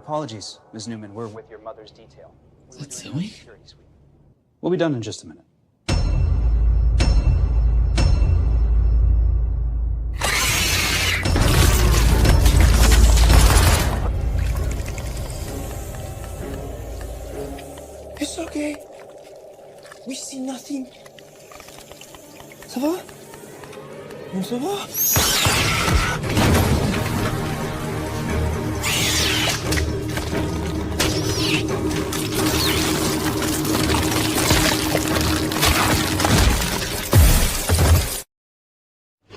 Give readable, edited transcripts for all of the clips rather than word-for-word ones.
Apologies, Ms. Newman. We're with your mother's detail. Is that Zoe? We'll be done in just a minute. It's okay. We see nothing. Ça va? Non, ça va?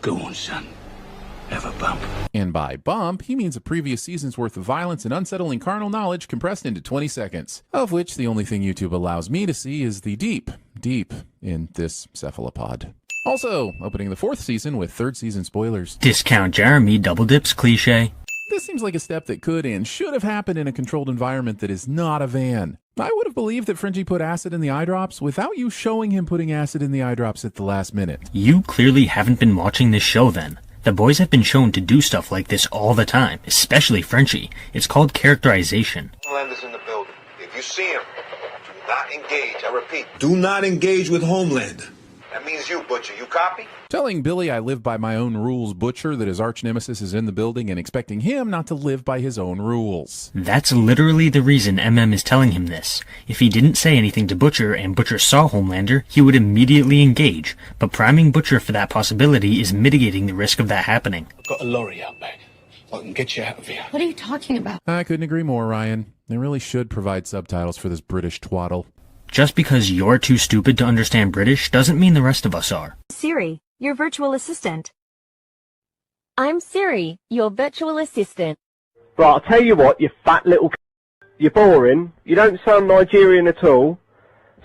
Go on, son. Have a bump. And by bump, he means a previous season's worth of violence and unsettling carnal knowledge compressed into 20 seconds, of which the only thing YouTube allows me to see is the deep in this cephalopod. Also, opening the 4th season with 3rd season spoilers. Discount Jeremy double dips cliche. This seems like a step that could and should have happened in a controlled environment that is not a van. I would have believed that Frenchie put acid in the eye drops without you showing him putting acid in the eye drops at the last minute. You clearly haven't been watching this show then. The boys have been shown to do stuff like this all the time, especially Frenchie. It's called characterization. Homelander's in the building. If you see him, do not engage. I repeat, do not engage with Homelander. That means you, Butcher. You copy? Telling Billy I live by my own rules Butcher that his arch nemesis is in the building and expecting him not to live by his own rules. That's literally the reason MM is telling him this. If he didn't say anything to Butcher and Butcher saw Homelander, he would immediately engage. But priming Butcher for that possibility is mitigating the risk of that happening. I've got a lorry out back. I can get you out of here. What are you talking about? I couldn't agree more, Ryan. They really should provide subtitles for this British twaddle. Just because you're too stupid to understand British doesn't mean the rest of us are. Siri, your virtual assistant. I'm Siri, your virtual assistant. Right, I'll tell you what, you fat little you're boring. You don't sound Nigerian at all.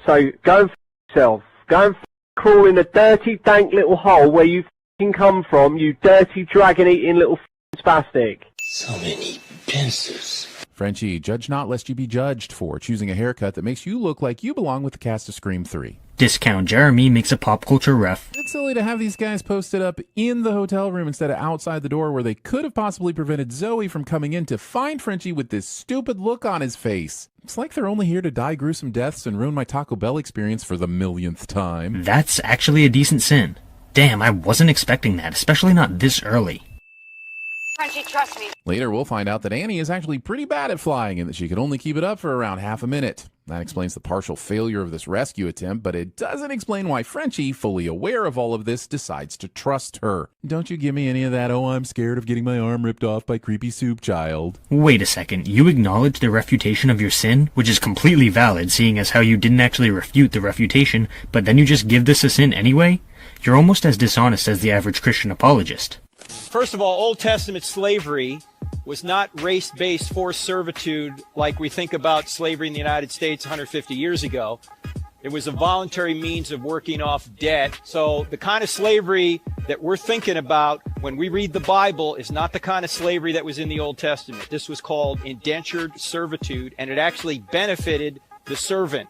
So go and yourself. Go and crawl in a dirty, dank little hole where you come from, you dirty, dragon-eating little spastic. So many pincers. Frenchie, judge not lest you be judged for choosing a haircut that makes you look like you belong with the cast of Scream 3. Discount Jeremy makes a pop culture ref. It's silly to have these guys posted up in the hotel room instead of outside the door where they could have possibly prevented Zoe from coming in to find Frenchie with this stupid look on his face. It's like they're only here to die gruesome deaths and ruin my Taco Bell experience for the millionth time. That's actually a decent sin. Damn, I wasn't expecting that, especially not this early. Frenchie, trust me. Later, we'll find out that Annie is actually pretty bad at flying and that she could only keep it up for around half a minute. That explains the partial failure of this rescue attempt, but it doesn't explain why Frenchie, fully aware of all of this, decides to trust her. Don't you give me any of that, oh, I'm scared of getting my arm ripped off by creepy soup child. Wait a second, you acknowledge the refutation of your sin, which is completely valid, seeing as how you didn't actually refute the refutation, but then you just give this a sin anyway? You're almost as dishonest as the average Christian apologist. First of all, Old Testament slavery was not race-based forced servitude like we think about slavery in the United States 150 years ago. It was a voluntary means of working off debt. So the kind of slavery that we're thinking about when we read the Bible is not the kind of slavery that was in the Old Testament. This was called indentured servitude, and it actually benefited the servant.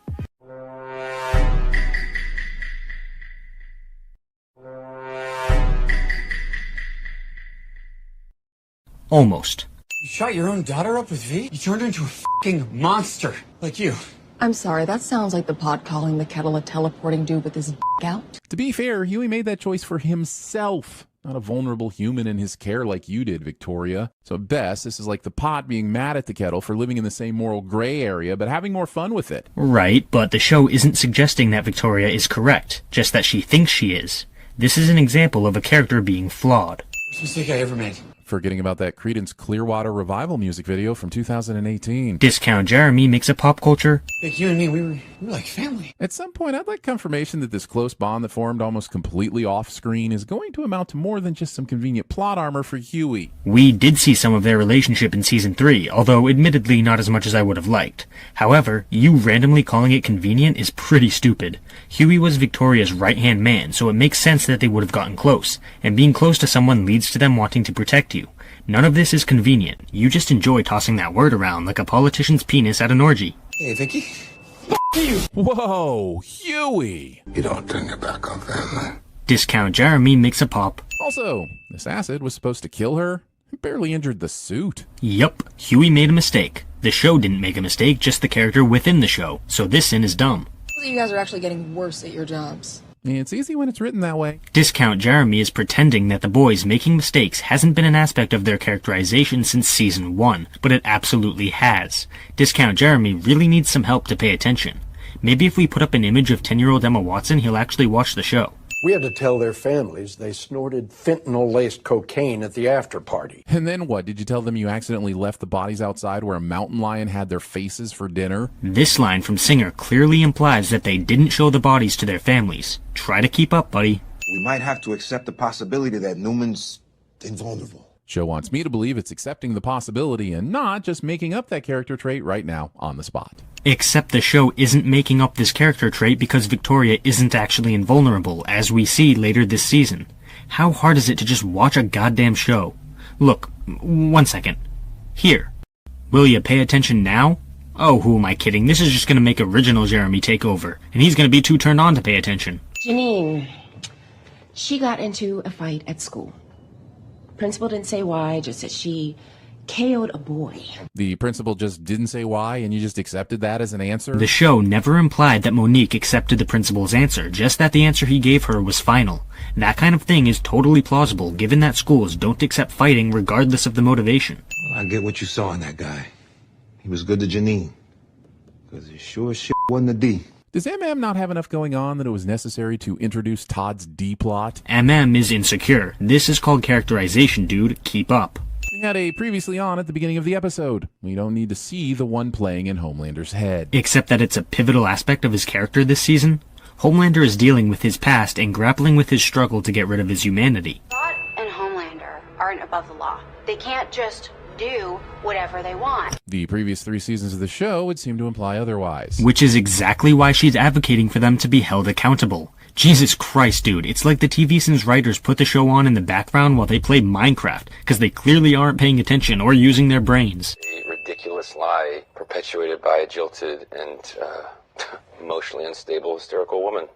Almost. You shot your own daughter up with V? You turned her into a fucking monster, like you. I'm sorry, that sounds like the pot calling the kettle a teleporting dude with his out. To be fair, Huey made that choice for himself, not a vulnerable human in his care like you did, Victoria. So at best, this is like the pot being mad at the kettle for living in the same moral gray area, but having more fun with it. Right, but the show isn't suggesting that Victoria is correct, just that she thinks she is. This is an example of a character being flawed. Worst mistake I ever made. Forgetting about that Creedence Clearwater Revival music video from 2018. Discount Jeremy makes a pop culture. Like you and me, we were like family. At some point, I'd like confirmation that this close bond that formed almost completely off-screen is going to amount to more than just some convenient plot armor for Huey. We did see some of their relationship in Season 3, although admittedly not as much as I would have liked. However, you randomly calling it convenient is pretty stupid. Huey was Victoria's right-hand man, so it makes sense that they would have gotten close, and being close to someone leads to them wanting to protect you. None of this is convenient. You just enjoy tossing that word around like a politician's penis at an orgy. Hey, Vicky. Whoa, Huey! You don't turn your back on family. Discount Jeremy makes a pop. Also, this acid was supposed to kill her. It barely injured the suit. Yup, Huey made a mistake. The show didn't make a mistake, just the character within the show, so this sin is dumb. You guys are actually getting worse at your jobs. It's easy when it's written that way. Discount Jeremy is pretending that the boys making mistakes hasn't been an aspect of their characterization since season 1, but it absolutely has. Discount Jeremy really needs some help to pay attention. Maybe if we put up an image of 10-year-old Emma Watson, he'll actually watch the show. We had to tell their families they snorted fentanyl-laced cocaine at the after party. And then what? Did you tell them you accidentally left the bodies outside where a mountain lion had their faces for dinner? This line from Singer clearly implies that they didn't show the bodies to their families. Try to keep up, buddy. We might have to accept the possibility that Newman's invulnerable. Show wants me to believe it's accepting the possibility and not just making up that character trait right now on the spot. Except the show isn't making up this character trait because Victoria isn't actually invulnerable, as we see later this season. How hard is it to just watch a goddamn show? Look, 1 second. Here. Will you pay attention now? Oh, who am I kidding? This is just gonna make original Jeremy take over, and he's gonna be too turned on to pay attention. Janine, she got into a fight at school. Principal didn't say why, just that she KO'd a boy. The principal just didn't say why, and you just accepted that as an answer? The show never implied that Monique accepted the principal's answer, just that the answer he gave her was final. That kind of thing is totally plausible, given that schools don't accept fighting regardless of the motivation. Well, I get what you saw in that guy. He was good to Janine. Because he sure as shit wasn't a D. Does MM not have enough going on that it was necessary to introduce Todd's D-plot? MM is insecure. This is called characterization, dude. Keep up. We had a previously on at the beginning of the episode. We don't need to see the one playing in Homelander's head. Except that it's a pivotal aspect of his character this season. Homelander is dealing with his past and grappling with his struggle to get rid of his humanity. Zod and Homelander aren't above the law. They can't just do whatever they want. The previous 3 seasons of the show would seem to imply otherwise. Which is exactly why she's advocating for them to be held accountable. Jesus Christ, dude, it's like the TVSins writers put the show on in the background while they play Minecraft, because they clearly aren't paying attention or using their brains. A ridiculous lie perpetuated by a jilted and emotionally unstable, hysterical woman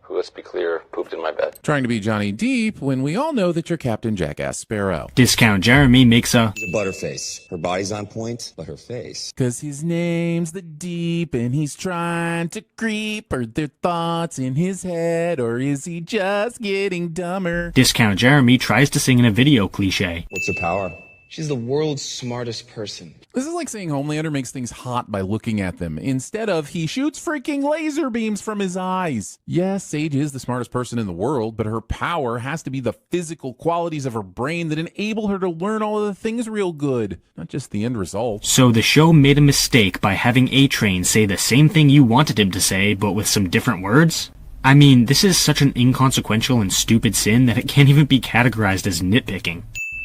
who, let's be clear, pooped in my bed. Trying to be Johnny Depp when we all know that you're Captain Jackass Sparrow. Discount Jeremy makes a... She's a butterface. Her body's on point, but her face. 'Cause his name's the Deep and he's trying to creep. Are there thoughts in his head or is he just getting dumber? Discount Jeremy tries to sing in a video cliche. What's her power? She's the world's smartest person. This is like saying Homelander makes things hot by looking at them, instead of he shoots freaking laser beams from his eyes. Yes, Sage is the smartest person in the world, but her power has to be the physical qualities of her brain that enable her to learn all of the things real good, not just the end result. So the show made a mistake by having A-Train say the same thing you wanted him to say, but with some different words? I mean, this is such an inconsequential and stupid sin that it can't even be categorized as nitpicking.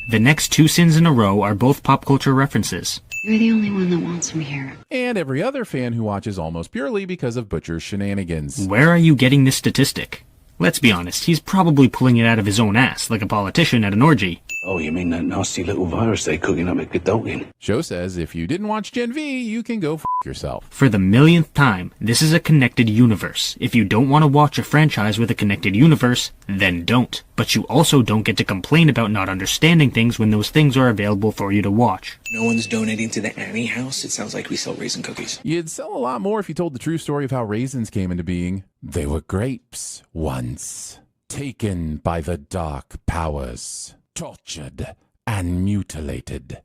The next 2 sins in a row are both pop culture references. You're the only one that wants him here. And every other fan who watches almost purely because of Butcher's shenanigans. Where are you getting this statistic? Let's be honest, he's probably pulling it out of his own ass, like a politician at an orgy. Oh, you mean that nasty little virus they cooking up at Godolphin? Show says if you didn't watch Gen V, you can go f*** yourself. For the millionth time, this is a connected universe. If you don't want to watch a franchise with a connected universe, then don't. But you also don't get to complain about not understanding things when those things are available for you to watch. No one's donating to the Annie house. It sounds like we sell raisin cookies. You'd sell a lot more if you told the true story of how raisins came into being. They were grapes once, taken by the dark powers, tortured and mutilated.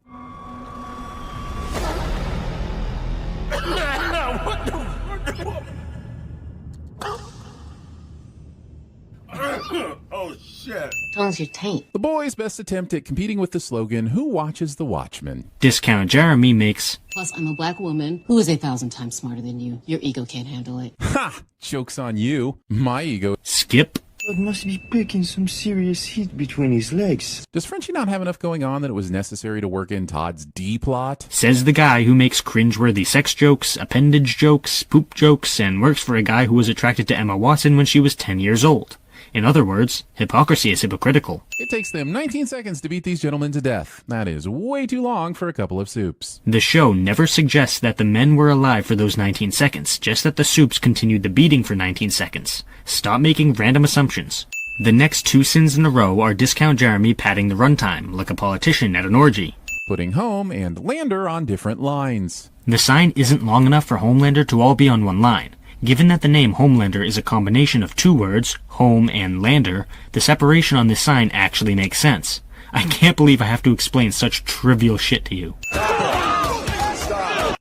Oh, shit. Tongue's your taint. The boys' best attempt at competing with the slogan, "Who watches the Watchmen?" Discount Jeremy makes... Plus, I'm a black woman who is 1,000 times smarter than you. Your ego can't handle it. Ha! Joke's on you. My ego. Skip. Todd must be picking some serious heat between his legs. Does Frenchie not have enough going on that it was necessary to work in Todd's D-plot? Says the guy who makes cringeworthy sex jokes, appendage jokes, poop jokes, and works for a guy who was attracted to Emma Watson when she was 10 years old. In other words, hypocrisy is hypocritical. It takes them 19 seconds to beat these gentlemen to death. That is way too long for a couple of soups. The show never suggests that the men were alive for those 19 seconds, just that the soups continued the beating for 19 seconds. Stop making random assumptions. The next 2 sins in a row are Discount Jeremy padding the runtime, like a politician at an orgy. putting Home and Lander on different lines. The sign isn't long enough for Homelander to all be on one line. Given that the name Homelander is a combination of two words, home and lander, the separation on this sign actually makes sense. I can't believe I have to explain such trivial shit to you.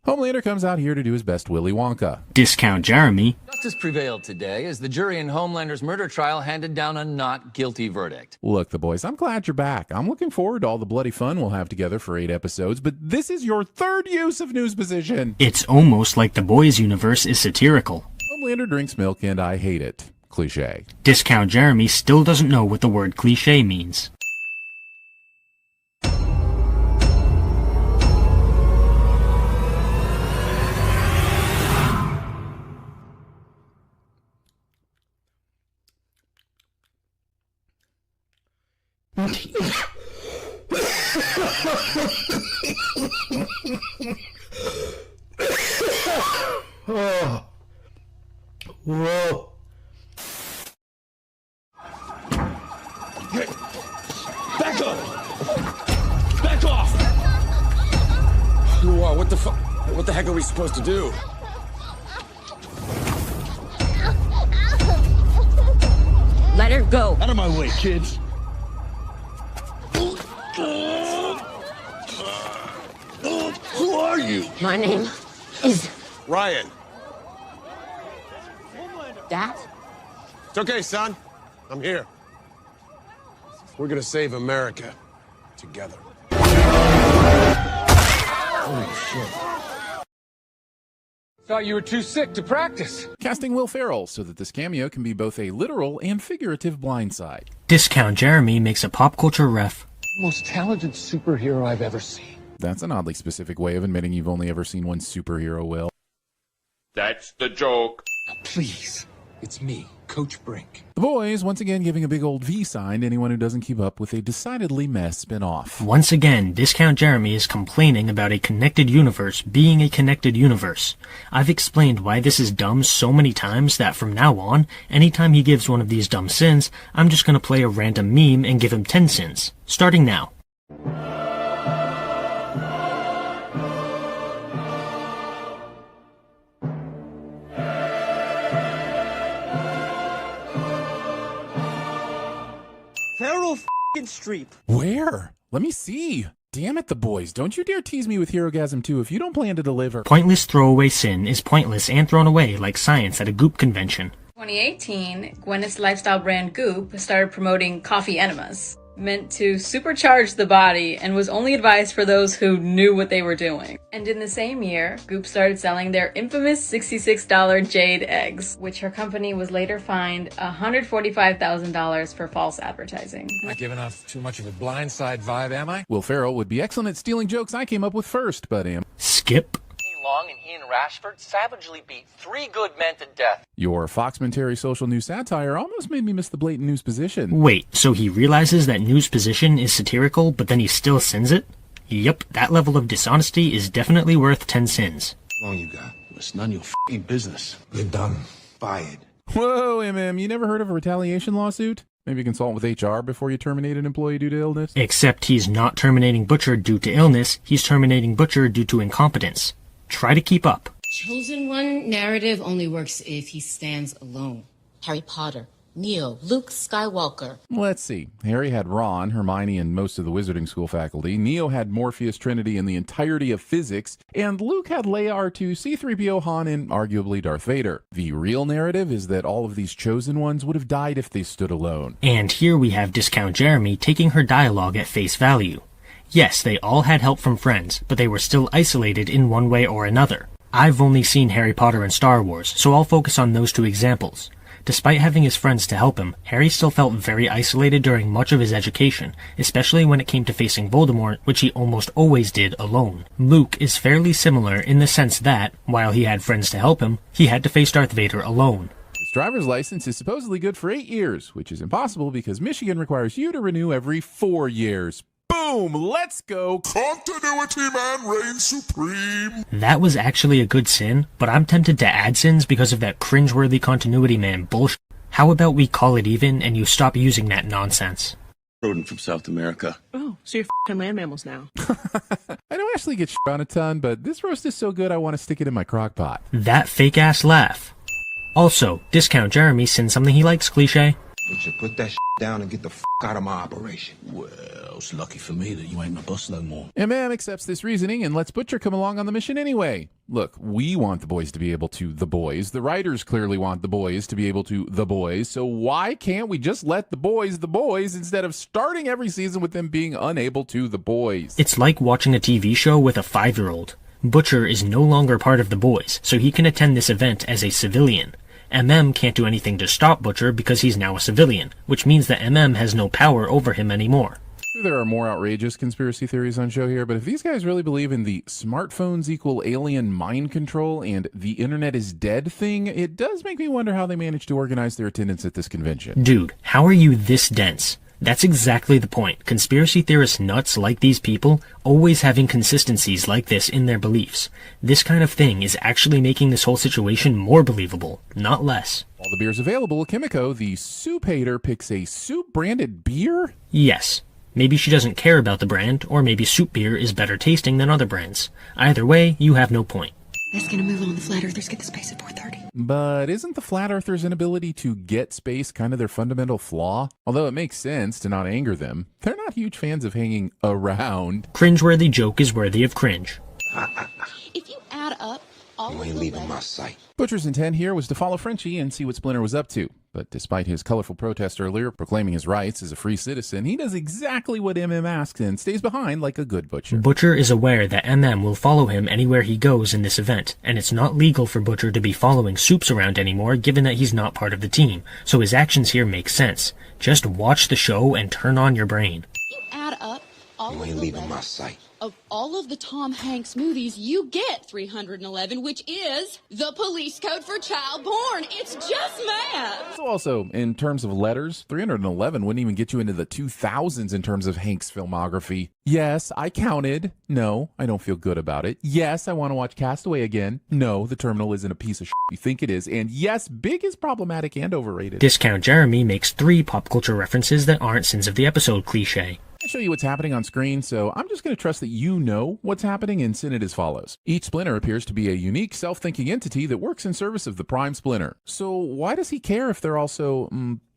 Homelander comes out here to do his best Willy Wonka. Discount Jeremy. Justice prevailed today as the jury in Homelander's murder trial handed down a not guilty verdict. Look, the boys, I'm glad you're back. I'm looking forward to all the bloody fun we'll have together for 8 episodes, but this is your 3rd use of news position. It's almost like the boys' universe is satirical. Homelander drinks milk and I hate it. Cliche. Discount Jeremy still doesn't know what the word cliche means. Oh. Whoa. Back up! Back off! Whoa, what the fuck? What the heck are we supposed to do? Let her go. Out of my way, kids. Who are you? My name is Ryan. Dad. It's okay, son. I'm here. We're gonna save America. Together. Holy shit. Thought you were too sick to practice. Casting Will Ferrell so that this cameo can be both a literal and figurative blindside. Discount Jeremy makes a pop culture ref. Most talented superhero I've ever seen. That's an oddly specific way of admitting you've only ever seen one superhero, Will. That's the joke. Now, please, it's me, Coach Brink. The boys once again giving a big old V sign to anyone who doesn't keep up with a decidedly mess spin-off. Once again, Discount Jeremy is complaining about a connected universe being a connected universe. I've explained why this is dumb so many times that from now on, anytime he gives one of these dumb sins, I'm just gonna play a random meme and give him 10 sins. Starting now. Feral f***ing Streep. Where? Let me see. Damn it, the boys. Don't you dare tease me with Herogasm 2 if you don't plan to deliver. Pointless throwaway sin is pointless and thrown away like science at a Goop convention. 2018, Gwyneth's lifestyle brand Goop started promoting coffee enemas, meant to supercharge the body and was only advised for those who knew what they were doing. And in the same year, Goop started selling their infamous $66 jade eggs, which her company was later fined $145,000 for false advertising. Not giving off too much of a blindside vibe, am I? Will Ferrell would be excellent at stealing jokes I came up with first, but Skip. Long and Ian Rashford savagely beat 3 good men to death. Your Foxmentary social news satire almost made me miss the blatant news position. Wait, so he realizes that news position is satirical, but then he still sins it? Yep, that level of dishonesty is definitely worth 10 sins. How long you got? It's none of your f***ing business. You're done. Fired. Whoa, you never heard of a retaliation lawsuit? Maybe consult with HR before you terminate an employee due to illness? Except he's not terminating Butcher due to illness, he's terminating Butcher due to incompetence. Try to keep up. Chosen One narrative only works if he stands alone. Harry Potter, Neo, Luke Skywalker. Let's see. Harry had Ron, Hermione, and most of the Wizarding School faculty. Neo had Morpheus, Trinity, and the entirety of physics. And Luke had Leia, R2, C-3PO, Han, and arguably Darth Vader. The real narrative is that all of these chosen ones would have died if they stood alone. And here we have Discount Jeremy taking her dialogue at face value. Yes, they all had help from friends, but they were still isolated in one way or another. I've only seen Harry Potter and Star Wars, so I'll focus on those 2 examples. Despite having his friends to help him, Harry still felt very isolated during much of his education, especially when it came to facing Voldemort, which he almost always did alone. Luke is fairly similar in the sense that, while he had friends to help him, he had to face Darth Vader alone. His driver's license is supposedly good for 8 years, which is impossible because Michigan requires you to renew every 4 years. Boom! Let's go! Continuity man reigns supreme! That was actually a good sin, but I'm tempted to add sins because of that cringeworthy continuity man bullshit. How about we call it even and you stop using that nonsense? rodent from South America. Oh, so you're f***ing land mammals now. I don't actually get on a ton, but this roast is so good I want to stick it in my crock pot. That fake-ass laugh. Also, Discount Jeremy sends something he likes, cliche. But you put that down and get the out of my operation. Well, it's lucky for me that you ain't my boss no more. MM accepts this reasoning and lets Butcher come along on the mission anyway. Look, we want the boys to be able to the boys. The writers clearly want the boys to be able to the boys. So why can't we just let the boys instead of starting every season with them being unable to the boys? It's like watching a TV show with a 5-year-old. Butcher is no longer part of the boys, so he can attend this event as a civilian. MM can't do anything to stop Butcher because he's now a civilian, which means that MM has no power over him anymore. There are more outrageous conspiracy theories on show here, but if these guys really believe in the smartphones equal alien mind control and the internet is dead thing, it does make me wonder how they managed to organize their attendance at this convention. Dude, how are you this dense? That's exactly the point. Conspiracy theorist nuts like these people always have inconsistencies like this in their beliefs. This kind of thing is actually making this whole situation more believable, not less. All the beers available, Kimiko, the soup hater, picks a soup-branded beer? Yes. Maybe she doesn't care about the brand, or maybe soup beer is better tasting than other brands. Either way, you have no point. That's gonna move on. The flat earthers get the space at 4:30. But isn't the flat earthers' inability to get space kind of their fundamental flaw? Although it makes sense to not anger them, they're not huge fans of hanging around. Cringeworthy joke is worthy of cringe. If you add up all You ain't leaving my sight. Butcher's intent here was to follow Frenchie and see what Splinter was up to. But despite his colorful protest earlier proclaiming his rights as a free citizen, he does exactly what MM asks and stays behind like a good Butcher. Butcher is aware that MM will follow him anywhere he goes in this event, and it's not legal for Butcher to be following Soups around anymore given that he's not part of the team, so his actions here make sense. Just watch the show and turn on your brain. you add up all You of ain't the leaving my letters sight. of all of the Tom Hanks movies, you get 311, which is the police code for child porn. It's just math. So also, in terms of letters, 311 wouldn't even get you into the 2000s in terms of Hank's filmography. Yes, I counted. No, I don't feel good about it. Yes, I want to watch Castaway again. No, The Terminal isn't a piece of shit you think it is. And yes, Big is problematic and overrated. Discount Jeremy makes 3 pop culture references that aren't sins of the episode cliche. I'll show you what's happening on screen, so I'm just going to trust that you know what's happening and send it as follows. Each Splinter appears to be a unique, self-thinking entity that works in service of the Prime Splinter. So why does he care if they're also,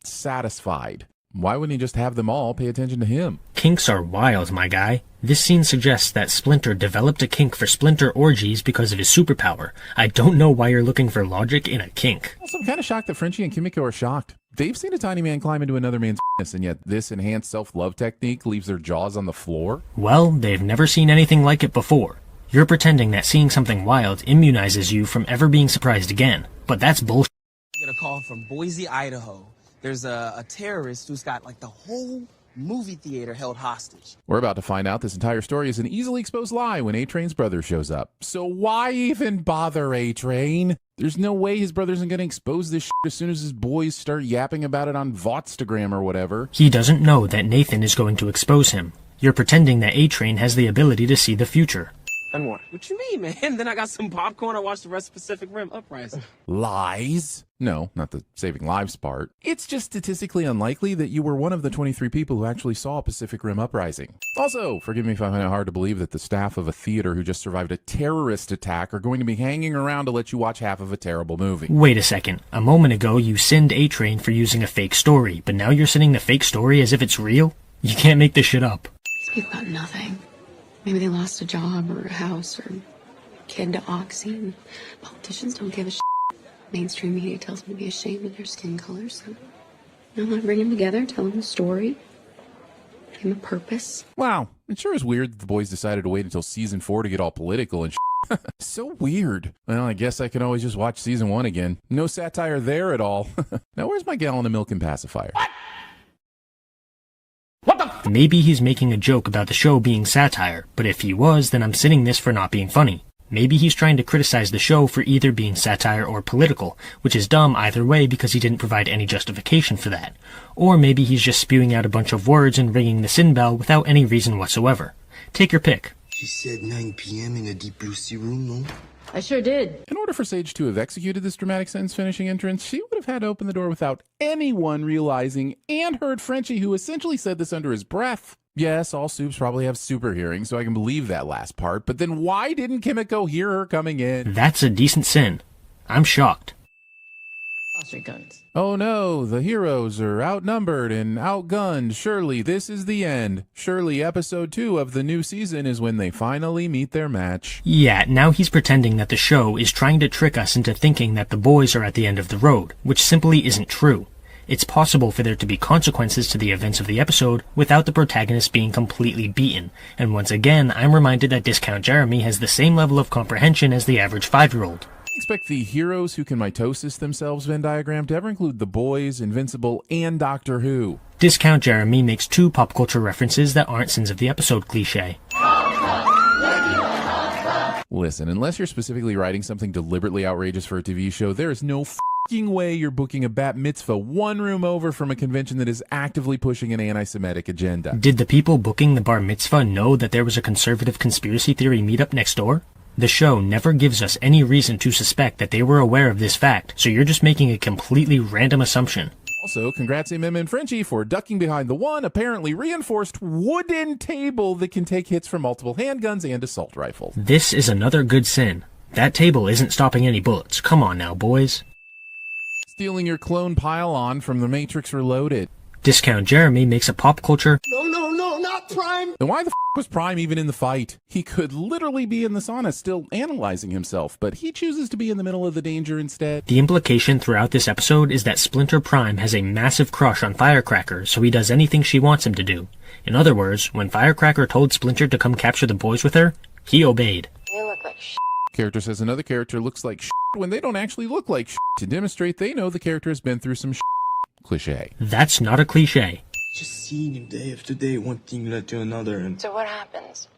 satisfied? Why wouldn't he just have them all pay attention to him? Kinks are wild, my guy. This scene suggests that Splinter developed a kink for Splinter orgies because of his superpower. I don't know why you're looking for logic in a kink. Also, I'm kind of shocked that Frenchie and Kimiko are shocked. They've seen a tiny man climb into another man's penis, and yet this enhanced self-love technique leaves their jaws on the floor? Well, they've never seen anything like it before. You're pretending that seeing something wild immunizes you from ever being surprised again. But that's bullshit. I get a call from Boise, Idaho. There's a terrorist who's got like the whole movie theater held hostage. We're about to find out this entire story is an easily exposed lie when A-Train's brother shows up. So why even bother A-Train? There's no way his brother isn't going to expose this shit as soon as his boys start yapping about it on Votstagram or whatever. He doesn't know that Nathan is going to expose him. You're pretending that A-Train has the ability to see the future. And what? What you mean, man? Then I got some popcorn. I watched the rest of Pacific Rim Uprising. Lies? No, not the saving lives part. It's just statistically unlikely that you were one of the 23 people who actually saw Pacific Rim Uprising. Also, forgive me if I find it hard to believe that the staff of a theater who just survived a terrorist attack are going to be hanging around to let you watch half of a terrible movie. Wait a second. A moment ago you sinned A-Train for using a fake story, but now you're sending the fake story as if it's real? You can't make this shit up. These people got nothing. Maybe they lost a job or a house or a kid to Oxy. Politicians don't give a shit. Mainstream media tells them to be ashamed of their skin color, so I'm gonna bring them together, tell them a story, give them a purpose. Wow, it sure is weird that the boys decided to wait until season 4 to get all political and so weird. Well, I guess I can always just watch season 1 again. No satire there at all. Now where's my gallon of milk and pacifier? Maybe he's making a joke about the show being satire, but if he was, then I'm sinning this for not being funny. Maybe he's trying to criticize the show for either being satire or political, which is dumb either way because he didn't provide any justification for that. Or maybe he's just spewing out a bunch of words and ringing the sin bell without any reason whatsoever. Take your pick. She said 9 p.m. in a deep blue sea room, no? I sure did. In order for Sage to have executed this dramatic sentence finishing entrance, she would have had to open the door without anyone realizing, and heard Frenchie, who essentially said this under his breath. Yes, all soups probably have super hearing, so I can believe that last part, but then why didn't Kimiko hear her coming in? That's a decent sin. I'm shocked. Foster guns. Oh no, the heroes are outnumbered and outgunned. Surely this is the end. Surely episode 2 of the new season is when they finally meet their match. Yeah, now he's pretending that the show is trying to trick us into thinking that the boys are at the end of the road, which simply isn't true. It's possible for there to be consequences to the events of the episode without the protagonist being completely beaten, and once again, I'm reminded that Discount Jeremy has the same level of comprehension as the average 5-year-old. I expect the heroes who can mitosis themselves Venn diagram to ever include The Boys, Invincible, and Doctor Who. Discount Jeremy makes 2 pop culture references that aren't sins of the episode cliche. Listen, unless you're specifically writing something deliberately outrageous for a TV show, there is no f***ing way you're booking a bat mitzvah one room over from a convention that is actively pushing an anti-Semitic agenda. Did the people booking the bar mitzvah know that there was a conservative conspiracy theory meetup next door? The show never gives us any reason to suspect that they were aware of this fact, so you're just making a completely random assumption. Also, congrats MM and Frenchie for ducking behind the one apparently reinforced wooden table that can take hits from multiple handguns and assault rifles. This is another good sin. That table isn't stopping any bullets. Come on now, boys. Stealing your clone pile-on from The Matrix Reloaded. Discount Jeremy makes a pop culture... No, not Prime! Then why the f*** was Prime even in the fight? He could literally be in the sauna still analyzing himself, but he chooses to be in the middle of the danger instead. The implication throughout this episode is that Splinter Prime has a massive crush on Firecracker, so he does anything she wants him to do. In other words, when Firecracker told Splinter to come capture the boys with her, he obeyed. You look like shit. Character says another character looks like shit when they don't actually look like shit, to demonstrate they know the character has been through some shit. Cliche. That's not a cliche. Just seeing him day after day, one thing led to another, and... So what happens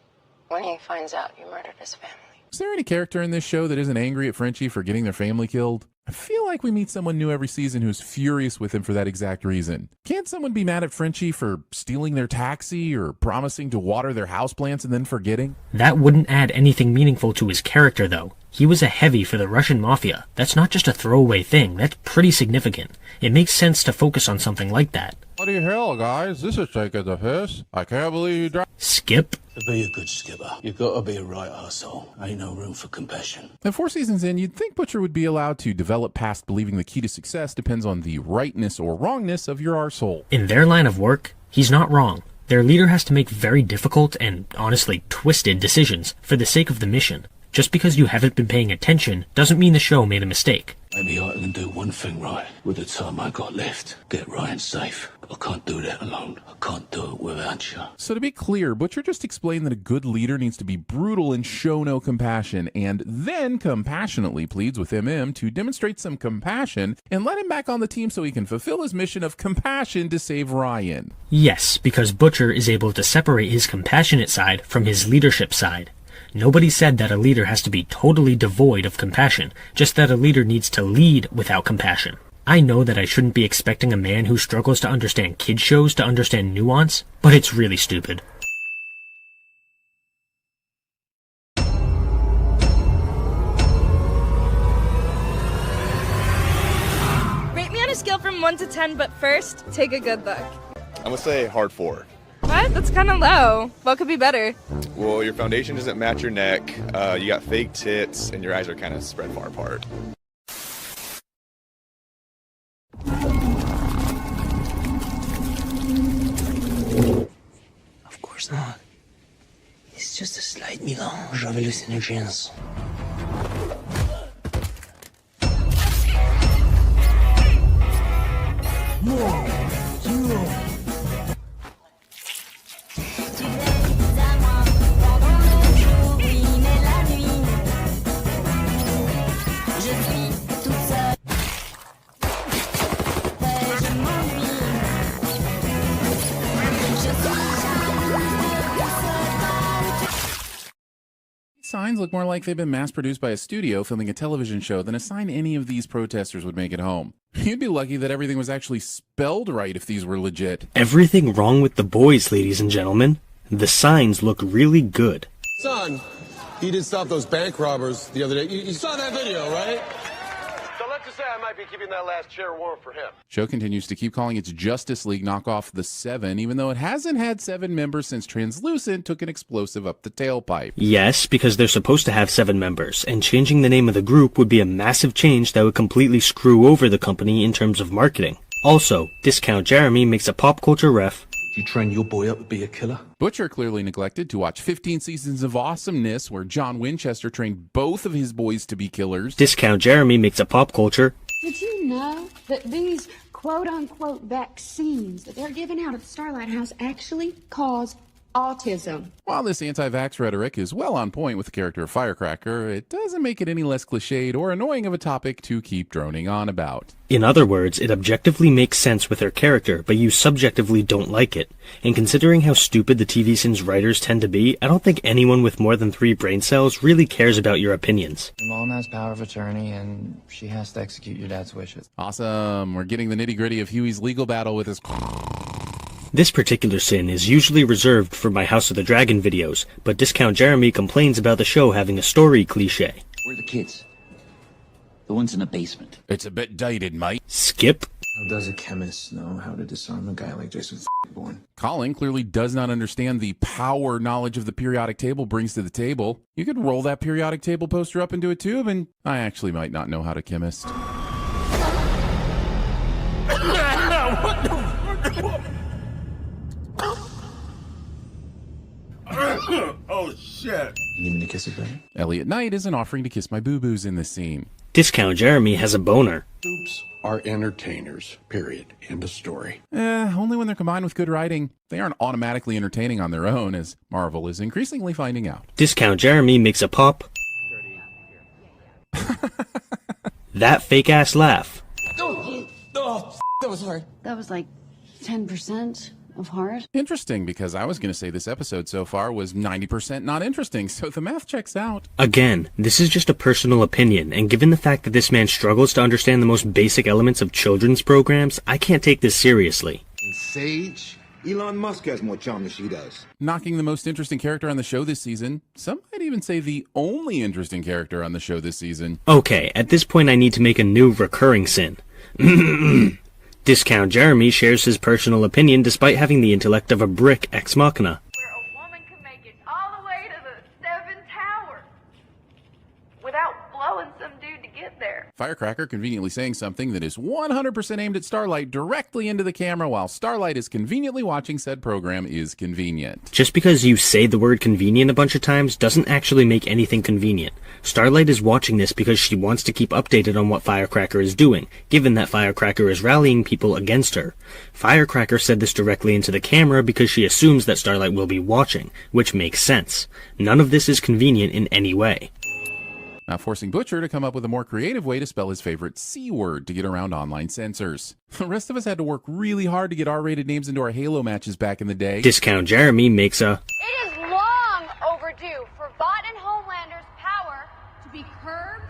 when he finds out you murdered his family? Is there any character in this show that isn't angry at Frenchie for getting their family killed? I feel like we meet someone new every season who's furious with him for that exact reason. Can't someone be mad at Frenchie for stealing their taxi or promising to water their houseplants and then forgetting? That wouldn't add anything meaningful to his character, though. He was a heavy for the Russian mafia. That's not just a throwaway thing. That's pretty significant. It makes sense to focus on something like that. Bloody hell, guys. This is taking the piss. I can't believe you dropped... Skip? To be a good skipper, you gotta be a right arsehole. Ain't no room for compassion. At 4 seasons in, you'd think Butcher would be allowed to develop past believing the key to success depends on the rightness or wrongness of your arsehole. In their line of work, he's not wrong. Their leader has to make very difficult and, honestly, twisted decisions for the sake of the mission. Just because you haven't been paying attention doesn't mean the show made a mistake. Maybe I can do one thing right with the time I got left. Get Ryan safe. I can't do that alone. I can't do it without you. So to be clear, Butcher just explained that a good leader needs to be brutal and show no compassion, and then compassionately pleads with MM to demonstrate some compassion and let him back on the team so he can fulfill his mission of compassion to save Ryan. Yes, because Butcher is able to separate his compassionate side from his leadership side. Nobody said that a leader has to be totally devoid of compassion, just that a leader needs to lead without compassion. I know that I shouldn't be expecting a man who struggles to understand kid shows to understand nuance, but it's really stupid. Rate me on a scale from 1 to 10, but first, take a good look. I'm gonna say hard 4. What? That's kind of low. What could be better? Well, your foundation doesn't match your neck, you got fake tits, and your eyes are kind of spread far apart. Of course not. It's just a slight mélange of hallucinogens. Signs look more like they've been mass-produced by a studio filming a television show than a sign any of these protesters would make at home. You'd be lucky that everything was actually spelled right if these were legit. Everything wrong with the boys, ladies and gentlemen. The signs look really good. Son, He did stop those bank robbers the other day. You saw that video, right? So let's just say I might be keeping that last chair warm for him. Show continues to keep calling its Justice League knockoff the Seven, even though it hasn't had 7 members since Translucent took an explosive up the tailpipe. Yes, because they're supposed to have 7 members, and changing the name of the group would be a massive change that would completely screw over the company in terms of marketing. Also, Discount Jeremy makes a pop culture ref. You train your boy up to be a killer? Butcher clearly neglected to watch 15 seasons of awesomeness where John Winchester trained both of his boys to be killers. Discount Jeremy makes a pop culture. Did you know that these quote-unquote vaccines that they're giving out at the Starlight House actually cause autism? While this anti-vax rhetoric is well on point with the character of Firecracker, it doesn't make it any less cliched or annoying of a topic to keep droning on about. In other words, it objectively makes sense with her character, but you subjectively don't like it. And considering how stupid the TVSins writers tend to be, I don't think anyone with more than 3 brain cells really cares about your opinions. Your mom has power of attorney, and she has to execute your dad's wishes. Awesome. We're getting the nitty-gritty of Huey's legal battle with his... This particular sin is usually reserved for my House of the Dragon videos, but Discount Jeremy complains about the show having a story cliche. Where are the kids? The ones in the basement. It's a bit dated, mate. Skip. How does a chemist know how to disarm a guy like Jason Bourne? Colin clearly does not understand the power knowledge of the periodic table brings to the table. You could roll that periodic table poster up into a tube, and I actually might not know how to chemist. What the oh shit. You need me to kiss it better? Elliot Knight isn't offering to kiss my boo-boos in this scene. Discount Jeremy has a boner. Oops are entertainers, period. End of story. Only when they're combined with good writing. They aren't automatically entertaining on their own, as Marvel is increasingly finding out. Discount Jeremy makes a pop. That fake-ass laugh. That was hard. That was like 10% of hard. Interesting, because I was going to say this episode so far was 90% not interesting, so the math checks out. Again, this is just a personal opinion, and given the fact that this man struggles to understand the most basic elements of children's programs, I can't take this seriously. Sage? Elon Musk has more charm than she does. Knocking the most interesting character on the show this season. Some might even say the only interesting character on the show this season. Okay, at this point I need to make a new recurring sin. Discount Jeremy shares his personal opinion despite having the intellect of a brick ex machina. Where a woman can make it all the way to the 7 Towers without blowing some dude to get there. Firecracker conveniently saying something that is 100% aimed at Starlight directly into the camera while Starlight is conveniently watching said program is convenient. Just because you say the word convenient a bunch of times doesn't actually make anything convenient. Starlight is watching this because she wants to keep updated on what Firecracker is doing, given that Firecracker is rallying people against her. Firecracker said this directly into the camera because she assumes that Starlight will be watching, which makes sense. None of this is convenient in any way. Now forcing Butcher to come up with a more creative way to spell his favorite C word to get around online censors. The rest of us had to work really hard to get R-rated names into our Halo matches back in the day. Discount Jeremy makes a... It is long overdue for Vought and Homelander's power to be curbed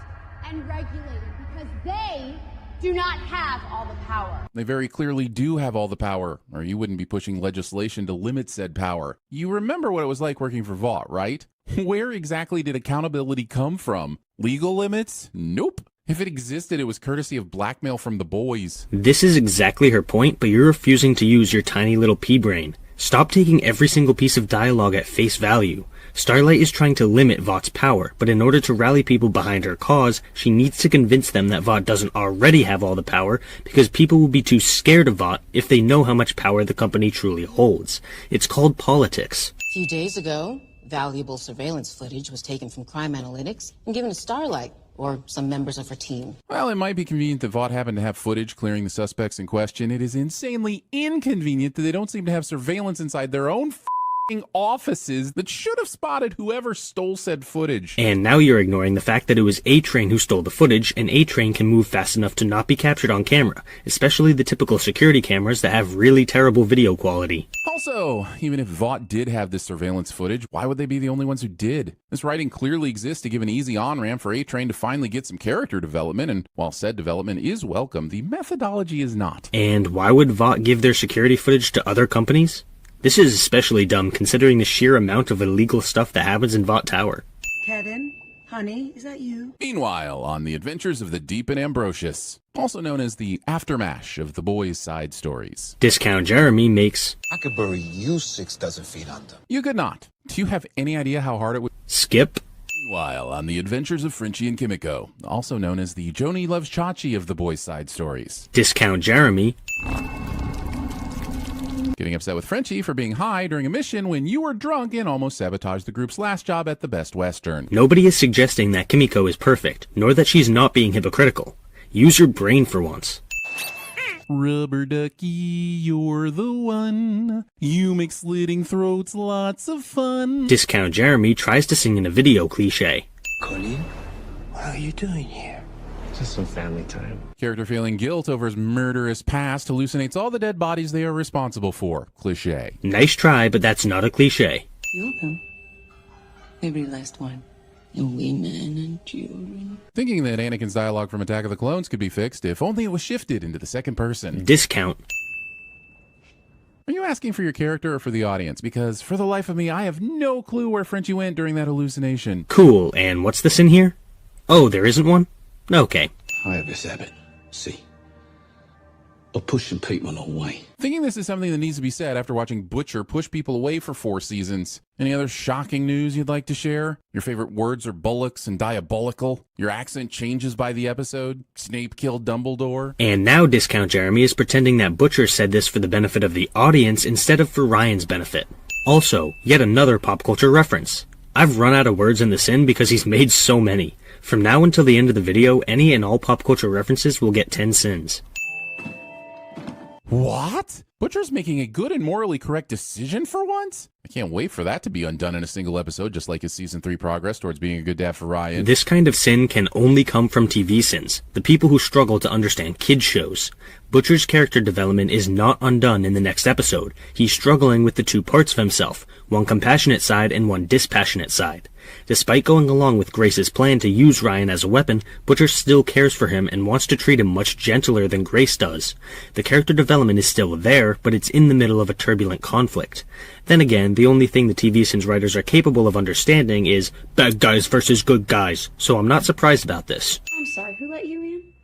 and regulated because they do not have all the power. They very clearly do have all the power, or you wouldn't be pushing legislation to limit said power. You remember what it was like working for Vought, right? Where exactly did accountability come from? Legal limits? Nope. If it existed, it was courtesy of blackmail from the boys. This is exactly her point, but you're refusing to use your tiny little pea-brain. Stop taking every single piece of dialogue at face value. Starlight is trying to limit Vought's power, but in order to rally people behind her cause, she needs to convince them that Vought doesn't already have all the power, because people will be too scared of Vought if they know how much power the company truly holds. It's called politics. A few days ago, valuable surveillance footage was taken from crime analytics and given to Starlight, or some members of her team. Well, it might be convenient that Vought happened to have footage clearing the suspects in question. It is insanely inconvenient that they don't seem to have surveillance inside their own offices that should have spotted whoever stole said footage. And now you're ignoring the fact that it was A-Train who stole the footage, and A-Train can move fast enough to not be captured on camera, especially the typical security cameras that have really terrible video quality. Also, even if Vought did have this surveillance footage, why would they be the only ones who did? This writing clearly exists to give an easy on-ramp for A-Train to finally get some character development, and while said development is welcome, the methodology is not. And why would Vought give their security footage to other companies? This is especially dumb considering the sheer amount of illegal stuff that happens in Vought Tower. Kevin, honey, is that you? Meanwhile, on the adventures of the Deep and Ambrosius, also known as the aftermath of the boys' side stories. Discount Jeremy makes... I could bury you 6 dozen feet under. You could not. Do you have any idea how hard it would... Skip. Meanwhile, on the adventures of Frenchie and Kimiko, also known as the Joni Loves Chachi of the boys' side stories. Discount Jeremy... Getting upset with Frenchie for being high during a mission when you were drunk and almost sabotaged the group's last job at the Best Western. Nobody is suggesting that Kimiko is perfect, nor that she's not being hypocritical. Use your brain for once. Rubber ducky, you're the one. You make slitting throats lots of fun. Discount Jeremy tries to sing in a video cliche. Colleen, what are you doing here? Just some family time. Character feeling guilt over his murderous past hallucinates all the dead bodies they are responsible for. Cliche. Nice try, but that's not a cliche. Killed them. Every last one. And women and children. Thinking that Anakin's dialogue from Attack of the Clones could be fixed if only it was shifted into the second person. Discount. Are you asking for your character or for the audience? Because for the life of me, I have no clue where Frenchie went during that hallucination. Cool, and what's the sin here? Oh, there isn't one? Okay. I have this habit, see, of pushing people away. Thinking this is something that needs to be said after watching Butcher push people away for 4 seasons. Any other shocking news you'd like to share? Your favorite words are bullocks and diabolical? Your accent changes by the episode? Snape killed Dumbledore? And now Discount Jeremy is pretending that Butcher said this for the benefit of the audience instead of for Ryan's benefit. Also, yet another pop culture reference. I've run out of words in the sin because he's made so many. From now until the end of the video, any and all pop culture references will get 10 sins. What? Butcher's making a good and morally correct decision for once? I can't wait for that to be undone in a single episode, just like his Season 3 progress towards being a good dad for Ryan. This kind of sin can only come from TVSins, the people who struggle to understand kids shows. Butcher's character development is not undone in the next episode. He's struggling with the 2 parts of himself, one compassionate side and one dispassionate side. Despite going along with Grace's plan to use Ryan as a weapon, Butcher still cares for him and wants to treat him much gentler than Grace does. The character development is still there, but it's in the middle of a turbulent conflict. Then again, the only thing the TVSins writers are capable of understanding is bad guys versus good guys, so I'm not surprised about this. I'm sorry, who let you in?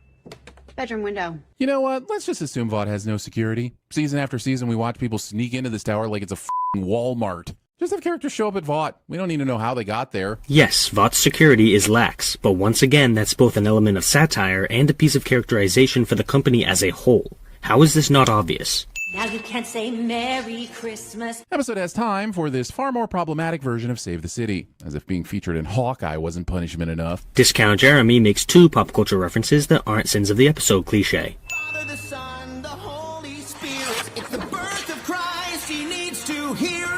Bedroom window. You know what? Let's just assume Vought has no security. Season after season, we watch people sneak into this tower like it's a f***ing Walmart. Just have characters show up at Vought. We don't need to know how they got there. Yes, Vought's security is lax, but once again, that's both an element of satire and a piece of characterization for the company as a whole. How is this not obvious? Now you can't say Merry Christmas. Episode has time for this far more problematic version of Save the City, as if being featured in Hawkeye wasn't punishment enough. Discount Jeremy makes 2 pop culture references that aren't sins of the episode cliche. Father, the Son, the Holy Spirit. It's the birth of Christ. He needs to hear it.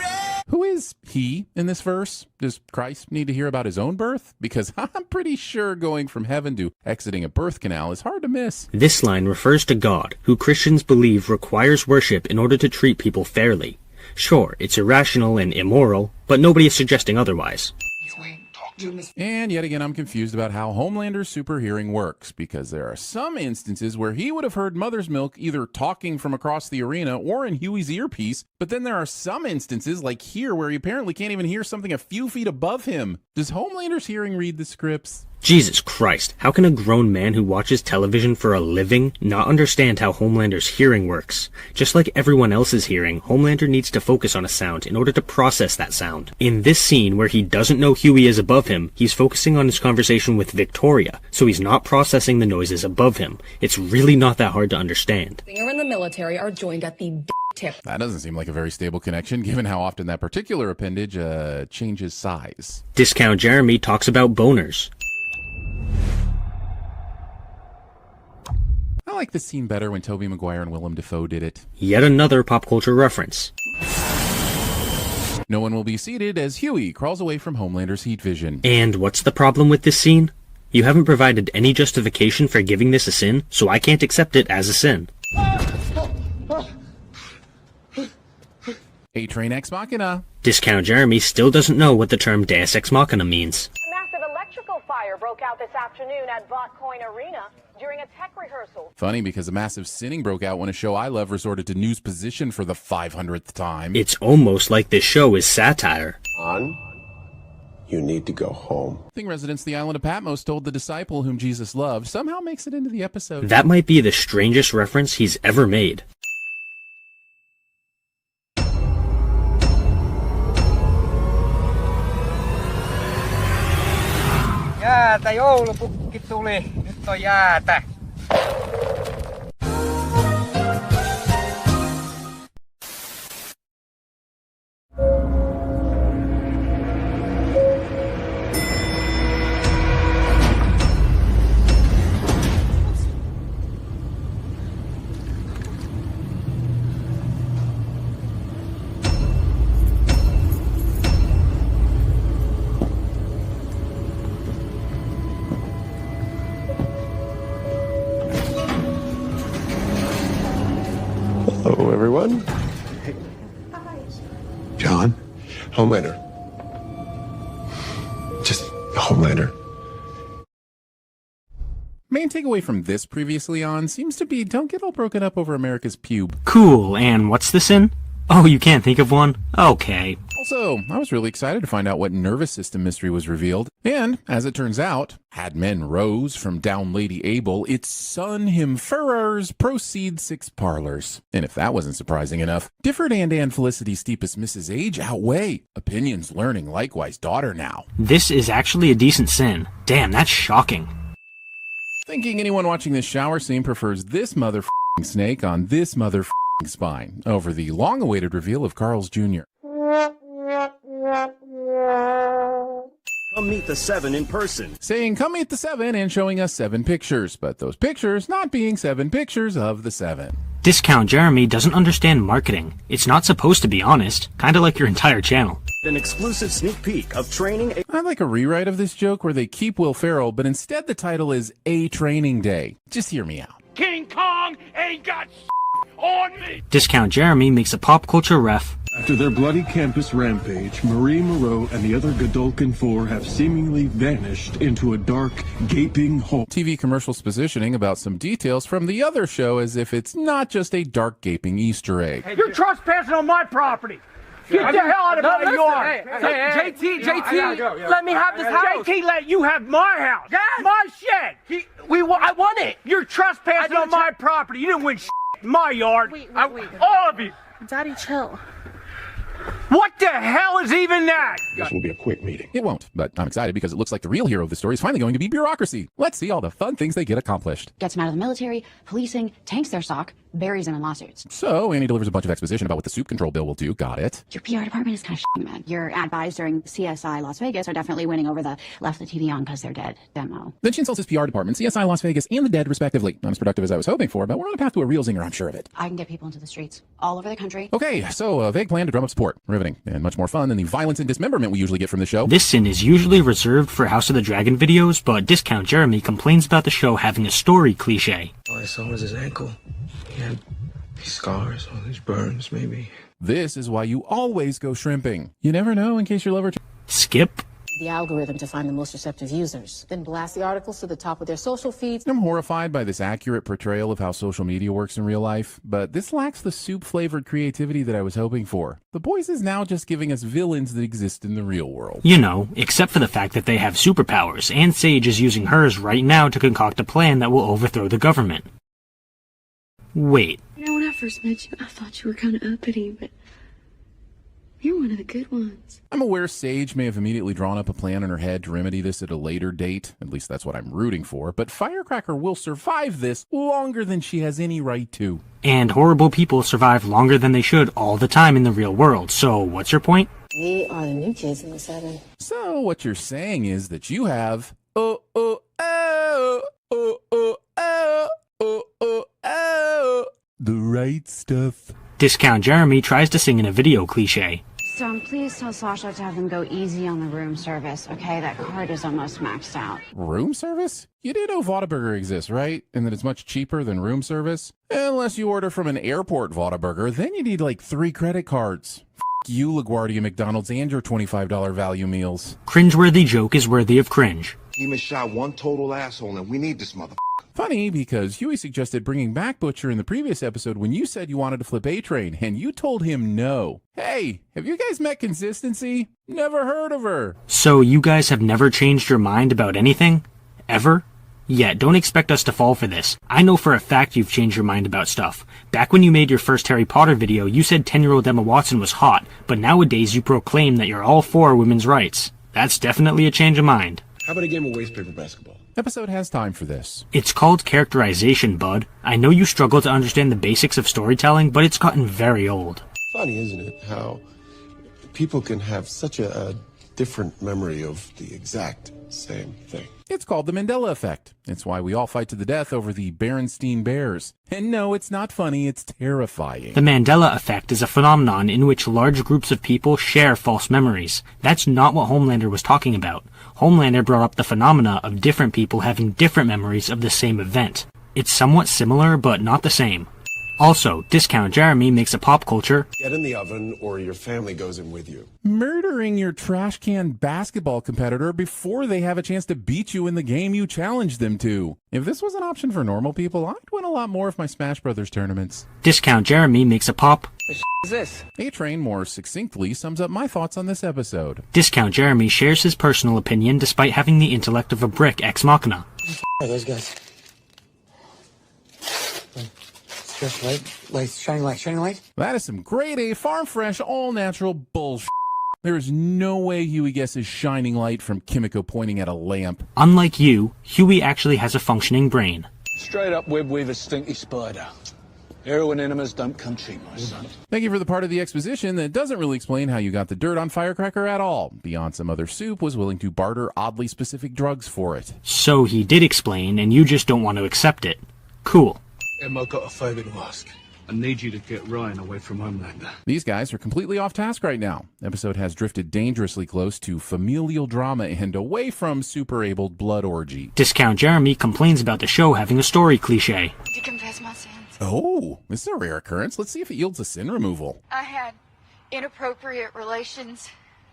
Who is he in this verse? Does Christ need to hear about his own birth? Because I'm pretty sure going from heaven to exiting a birth canal is hard to miss. This line refers to God, who Christians believe requires worship in order to treat people fairly. Sure, it's irrational and immoral, but nobody is suggesting otherwise. And yet again, I'm confused about how Homelander's super hearing works, because there are some instances where he would have heard Mother's Milk either talking from across the arena or in Huey's earpiece, but then there are some instances, like here, where he apparently can't even hear something a few feet above him. Does Homelander's hearing read the scripts? Jesus Christ, how can a grown man who watches television for a living not understand how Homelander's hearing works? Just like everyone else's hearing, Homelander needs to focus on a sound in order to process that sound. In this scene where he doesn't know Huey is above him, he's focusing on his conversation with Victoria, so he's not processing the noises above him. It's really not that hard to understand. Singer and the military are joined at the tip. That doesn't seem like a very stable connection, given how often that particular appendage changes size. Discount Jeremy talks about boners. I like this scene better when Tobey Maguire and Willem Dafoe did it. Yet another pop culture reference. No one will be seated as Huey crawls away from Homelander's heat vision. And what's the problem with this scene? You haven't provided any justification for giving this a sin, so I can't accept it as a sin. A-Train Ex Machina. Discount Jeremy still doesn't know what the term Deus Ex Machina means. A massive electrical fire broke out this afternoon at Botcoin Arena during a tech rehearsal. Funny, because a massive sinning broke out when a show I love resorted to news position for the 500th time. It's almost like this show is satire. On You need to go home. Thing residents of the island of Patmos told the disciple whom Jesus loved somehow makes it into the episode. That might be the strangest reference he's ever made. Jäätä, joulupukki tuli. Nyt on jäätä. Hello, everyone. John? Homelander. Just Homelander. Main takeaway from this previously on seems to be don't get all broken up over America's pube. Cool, and what's this in? Oh, you can't think of one? Okay. Also, I was really excited to find out what nervous system mystery was revealed. And, as it turns out, had men rose from down Lady Abel, its son him furrers proceed 6 parlors. And if that wasn't surprising enough, differed and Felicity steepest Mrs. Age outweigh. Opinions learning likewise daughter now. This is actually a decent sin. Damn, that's shocking. Thinking anyone watching this shower scene prefers this motherfucking snake on this motherfucking spine over the long-awaited reveal of Carl's Jr. Come meet the 7 in person. Saying come meet the 7 and showing us 7 pictures, but those pictures not being 7 pictures of the 7. Discount Jeremy doesn't understand marketing. It's not supposed to be honest, kinda like your entire channel. An exclusive sneak peek of training. I'd like a rewrite of this joke where they keep Will Ferrell, but instead the title is A Training Day. Just hear me out. King Kong ain't got on me. Discount Jeremy makes a pop culture ref. After their bloody campus rampage, Marie Moreau and the other Godolkin 4 have seemingly vanished into a dark, gaping hole. TV commercials positioning about some details from the other show as if it's not just a dark, gaping Easter egg. You're trespassing on my property. Get the hell out of my yard. JT, let me have this house. JT let you have my house. Yes. My shed. I want it. You're trespassing on my property. You didn't win in my yard. Wait. All of you. Daddy, chill. What the hell is even that? This will be a quick meeting. It won't, but I'm excited because it looks like the real hero of the story is finally going to be bureaucracy. Let's see all the fun things they get accomplished. Gets them out of the military, policing, tanks their stock, buries them in lawsuits. So Annie delivers a bunch of exposition about what the soup control bill will do. Got it. Your PR department is kind of mad. Your ad buys during CSI Las Vegas are definitely winning over the left the TV on because they're dead demo. Then she insults his PR department, CSI Las Vegas, and the dead, respectively. Not as productive as I was hoping for, but we're on a path to a real zinger, I'm sure of it. I can get people into the streets all over the country. Okay, so a vague plan to drum up support. Riveting, and much more fun than the violence and dismemberment we usually get from the show. This sin is usually reserved for House of the Dragon videos, but Discount Jeremy complains about the show having a story cliche. All I saw was his ankle. He had these scars, all these burns, maybe. This is why you always go shrimping. You never know in case your lover... Skip. The algorithm to find the most receptive users, then blast the articles to the top of their social feeds. I'm horrified by this accurate portrayal of how social media works in real life, but this lacks the soup-flavored creativity that I was hoping for. The Boys is now just giving us villains that exist in the real world. You know, except for the fact that they have superpowers, and Sage is using hers right now to concoct a plan that will overthrow the government. Wait. You know, when I first met you, I thought you were kind of uppity, but you're one of the good ones. I'm aware Sage may have immediately drawn up a plan in her head to remedy this at a later date. At least that's what I'm rooting for. But Firecracker will survive this longer than she has any right to. And horrible people survive longer than they should all the time in the real world. So what's your point? We are the new kids in the 7. So what you're saying is that you have... the right stuff. Discount Jeremy tries to sing in a video cliche. So please tell Sasha to have them go easy on the room service, okay? That card is almost maxed out. Room service? You do know Whataburger exists, right? And that it's much cheaper than room service? Unless you order from an airport Whataburger, then you need like 3 credit cards. you, LaGuardia McDonald's, and your $25 value meals. Cringeworthy joke is worthy of cringe. Team has shot one total asshole, and we need this motherfucker. Funny, because Huey suggested bringing back Butcher in the previous episode when you said you wanted to flip A-Train, and you told him no. Hey, have you guys met Consistency? Never heard of her. So you guys have never changed your mind about anything? Ever? Yeah, don't expect us to fall for this. I know for a fact you've changed your mind about stuff. Back when you made your first Harry Potter video, you said 10-year-old Emma Watson was hot, but nowadays you proclaim that you're all for women's rights. That's definitely a change of mind. How about a game of waste paper basketball? Episode has time for this. It's called characterization, bud. I know you struggle to understand the basics of storytelling, but it's gotten very old. Funny, isn't it, how people can have such a different memory of the exact same thing. It's called the Mandela Effect. It's why we all fight to the death over the Berenstain Bears. And no, it's not funny, it's terrifying. The Mandela Effect is a phenomenon in which large groups of people share false memories. That's not what Homelander was talking about. Homelander brought up the phenomena of different people having different memories of the same event. It's somewhat similar, but not the same. Also, Discount Jeremy makes a pop culture Get in the oven or your family goes in with you. Murdering your trash can basketball competitor before they have a chance to beat you in the game you challenged them to. If this was an option for normal people, I'd win a lot more of my Smash Brothers tournaments. Discount Jeremy makes a pop Is this? A-Train more succinctly sums up my thoughts on this episode. Discount Jeremy shares his personal opinion despite having the intellect of a brick ex machina. Are those guys? Just light, shining light, shining light. That is some grade A, farm fresh, all natural bullshit. There is no way Huey guesses shining light from Kimiko pointing at a lamp. Unlike you, Huey actually has a functioning brain. Straight up web weaver stinky spider. Heroin enemas don't come cheap, my son. Thank you for the part of the exposition that doesn't really explain how you got the dirt on Firecracker at all. Beyond some other soup was willing to barter oddly specific drugs for it. So he did explain, and you just don't want to accept it. Cool. Emma, I've got a favour to ask. I need you to get Ryan away from Homelander. These guys are completely off task right now. Episode has drifted dangerously close to familial drama and away from super-abled blood orgy. Discount Jeremy complains about the show having a story cliche. To confess my sins. Oh, this is a rare occurrence. Let's see if it yields a sin removal. I had inappropriate relations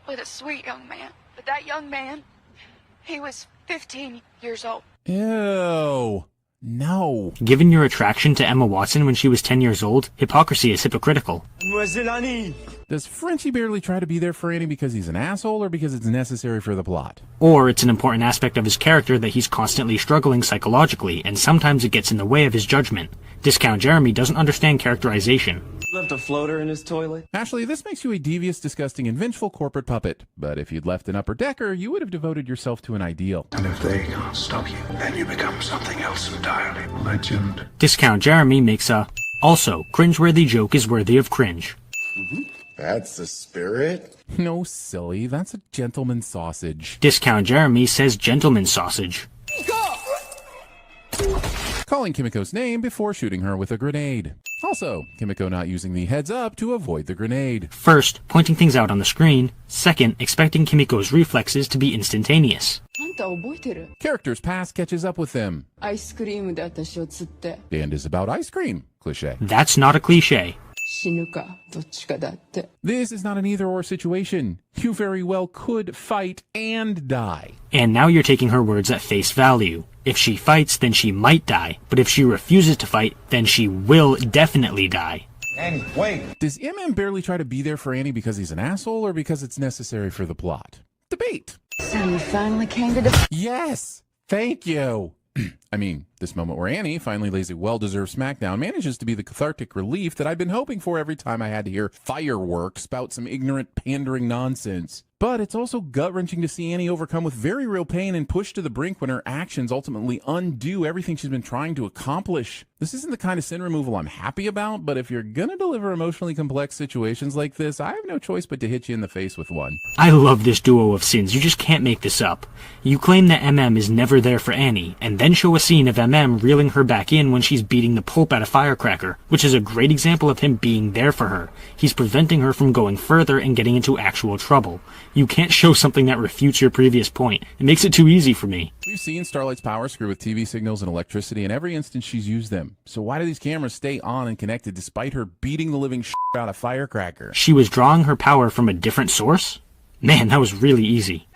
with a sweet young man. But that young man, he was 15 years old. Ew. No. Given your attraction to Emma Watson when she was 10 years old, hypocrisy is hypocritical. Does Frenchie barely try to be there for Annie because he's an asshole or because it's necessary for the plot? Or it's an important aspect of his character that he's constantly struggling psychologically, and sometimes it gets in the way of his judgment. Discount Jeremy doesn't understand characterization. Left a floater in his toilet. Ashley, this makes you a devious, disgusting, and vengeful corporate puppet. But if you'd left an upper decker, you would have devoted yourself to an ideal. And if they can't stop you, then you become something else entirely. Legend. Discount Jeremy makes a... Also, cringeworthy joke is worthy of cringe. That's the spirit? No, silly. That's a gentleman's sausage. Discount Jeremy says gentleman's sausage. Calling Kimiko's name before shooting her with a grenade. Also, Kimiko not using the heads up to avoid the grenade. First, pointing things out on the screen. Second, expecting Kimiko's reflexes to be instantaneous. Character's past catches up with them. And is about ice cream. Cliche. That's not a cliche. This is not an either-or situation. You very well could fight and die. And now you're taking her words at face value. If she fights, then she might die. But if she refuses to fight, then she will definitely die. Annie, wait. Does MM barely try to be there for Annie because he's an asshole or because it's necessary for the plot? Debate. So you finally came to the... Yes! Thank you! I mean, this moment where Annie finally lays a well-deserved smackdown manages to be the cathartic relief that I've been hoping for every time I had to hear fireworks spout some ignorant, pandering nonsense. But it's also gut-wrenching to see Annie overcome with very real pain and pushed to the brink when her actions ultimately undo everything she's been trying to accomplish. This isn't the kind of sin removal I'm happy about, but if you're gonna deliver emotionally complex situations like this, I have no choice but to hit you in the face with one. I love this duo of sins. You just can't make this up. You claim that MM is never there for Annie, and then show a scene of MM reeling her back in when she's beating the pulp out of Firecracker, which is a great example of him being there for her. He's preventing her from going further and getting into actual trouble. You can't show something that refutes your previous point. It makes it too easy for me. We've seen Starlight's power screw with TV signals and electricity in every instance she's used them. So why do these cameras stay on and connected despite her beating the living shit out of Firecracker? She was drawing her power from a different source? Man, that was really easy.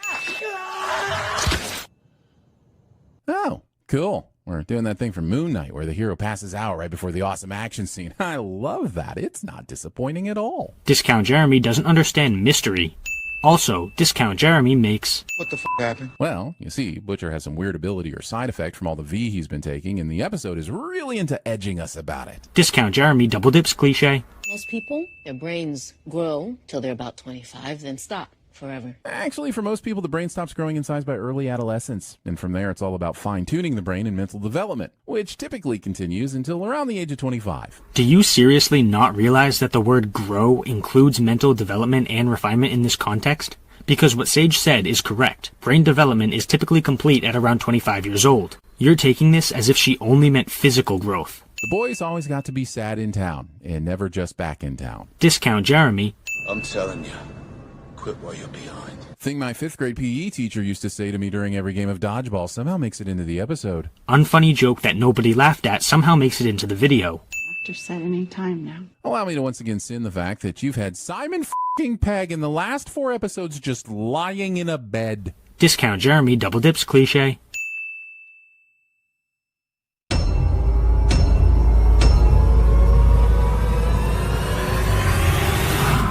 Oh, cool. We're doing that thing from Moon Knight where the hero passes out right before the awesome action scene. I love that. It's not disappointing at all. Discount Jeremy doesn't understand mystery. Also, Discount Jeremy makes... What the f*** happened? Well, you see, Butcher has some weird ability or side effect from all the V he's been taking, and the episode is really into edging us about it. Discount Jeremy double dips cliche. Most people, their brains grow till they're about 25, then stop forever. Actually, for most people, the brain stops growing in size by early adolescence. And from there, it's all about fine-tuning the brain and mental development, which typically continues until around the age of 25. Do you seriously not realize that the word grow includes mental development and refinement in this context? Because what Sage said is correct. Brain development is typically complete at around 25 years old. You're taking this as if she only meant physical growth. The boys always got to be sad in town, and never just back in town. Discount Jeremy. I'm telling you, quit while you're behind. Thing my 5th grade PE teacher used to say to me during every game of dodgeball somehow makes it into the episode. Unfunny joke that nobody laughed at somehow makes it into the video. Doctor said any time now. Allow me to once again sin the fact that you've had Simon f***ing Pegg in the last 4 episodes just lying in a bed. Discount Jeremy double dips cliche.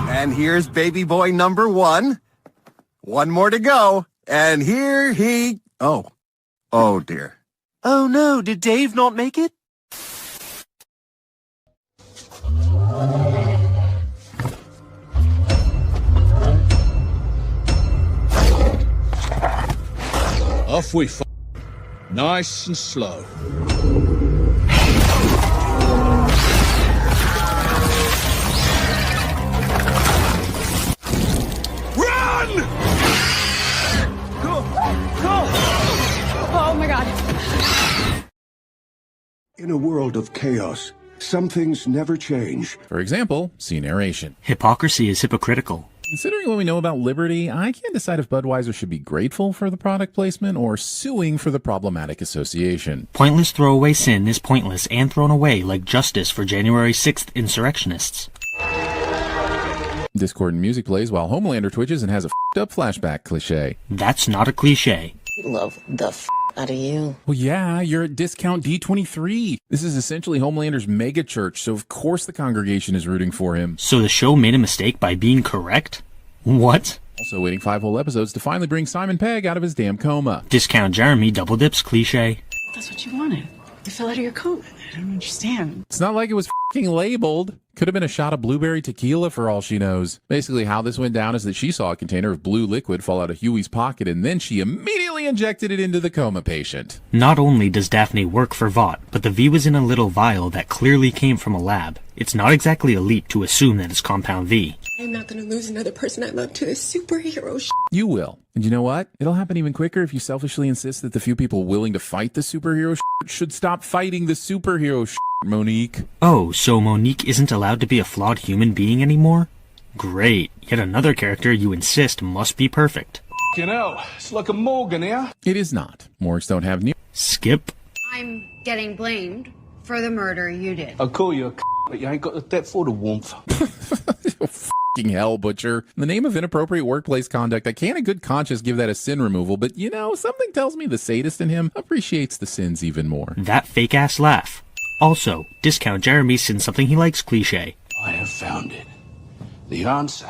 And here's baby boy number 1. 1 more to go. And here he... Oh dear. Oh no, did Dave not make it? Off we f***. Nice and slow. Oh my god. In a world of chaos, some things never change. For example, see narration. Hypocrisy is hypocritical. Considering what we know about Liberty, I can't decide if Budweiser should be grateful for the product placement or suing for the problematic association. Pointless throwaway sin is pointless and thrown away like justice for January 6th insurrectionists. Discord and music plays while Homelander twitches and has a f***ed up flashback cliche. That's not a cliche. Love the out of you. Well, yeah, you're at Discount D23. This is essentially Homelander's mega church, so of course the congregation is rooting for him. So the show made a mistake by being correct? What? Also waiting 5 whole episodes to finally bring Simon Pegg out of his damn coma. Discount Jeremy double dips cliche. That's what you wanted. You fell out of your coma. I don't understand. It's not like it was f***ing labeled. Could have been a shot of blueberry tequila for all she knows. Basically, how this went down is that she saw a container of blue liquid fall out of Huey's pocket, and then she immediately injected it into the coma patient. Not only does Daphne work for Vought, but the V was in a little vial that clearly came from a lab. It's not exactly a leap to assume that it's Compound V. I'm not gonna lose another person I love to this superhero shit. You will. And you know what? It'll happen even quicker if you selfishly insist that the few people willing to fight the superhero should stop fighting the superhero Monique. Oh, so Monique isn't allowed to be a flawed human being anymore? Great. Yet another character you insist must be perfect. You know, it's like a Morgan here. It is not. Morgs don't have Skip. I'm getting blamed for the murder you did. I'll call you a but you ain't got the depth or the warmth. F***ing hell, Butcher. In the name of inappropriate workplace conduct, I can't in good conscience give that a sin removal, but you know, something tells me the sadist in him appreciates the sins even more. That fake-ass laugh. Also, Discount Jeremy sins something he likes cliche. I have found it. The answer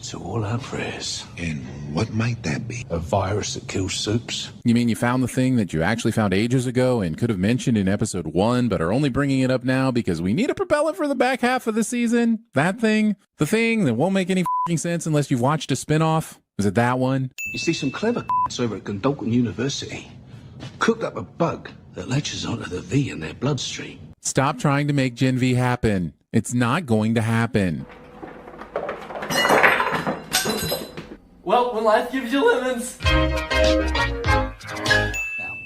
to all our prayers. And what might that be? A virus that kills soups. You mean you found the thing that you actually found ages ago and could have mentioned in episode 1, but are only bringing it up now because we need a propellant for the back half of the season? That thing? The thing that won't make any f***ing sense unless you've watched a spinoff? Is it that one? You see, some clever over at Godolphin University cooked up a bug that latches onto the V in their bloodstream. Stop trying to make Gen V happen. It's not going to happen. Well, when life gives you lemons. Now,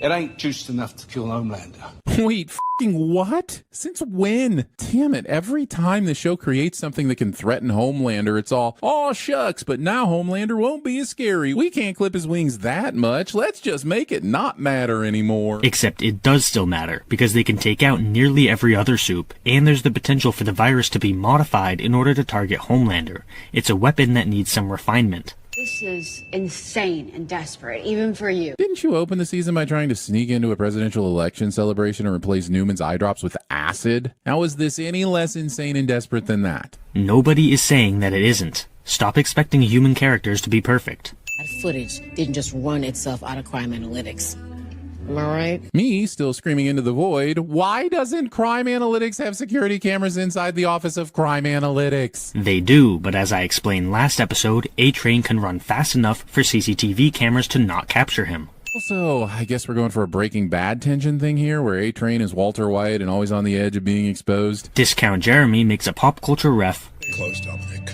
It ain't juiced enough to kill Homelander. Wait, f***ing what? Since when? Damn it, every time the show creates something that can threaten Homelander, it's all, "Aw, shucks, but now Homelander won't be as scary. We can't clip his wings that much. Let's just make it not matter anymore." Except it does still matter, because they can take out nearly every other soup, and there's the potential for the virus to be modified in order to target Homelander. It's a weapon that needs some refinement. This is insane and desperate, even for you. Didn't you open the season by trying to sneak into a presidential election celebration and replace Newman's eye drops with acid? How is this any less insane and desperate than that? Nobody is saying that it isn't. Stop expecting human characters to be perfect. That footage didn't just run itself out of crime analytics. Am I right? Me still screaming into the void, why doesn't Crime Analytics have security cameras inside the office of Crime Analytics? They do, but as I explained last episode, A-Train can run fast enough for CCTV cameras to not capture him. Also, I guess we're going for a Breaking Bad tension thing here, where A-Train is Walter White and always on the edge of being exposed. Discount Jeremy makes a pop culture ref. Close, Dominic.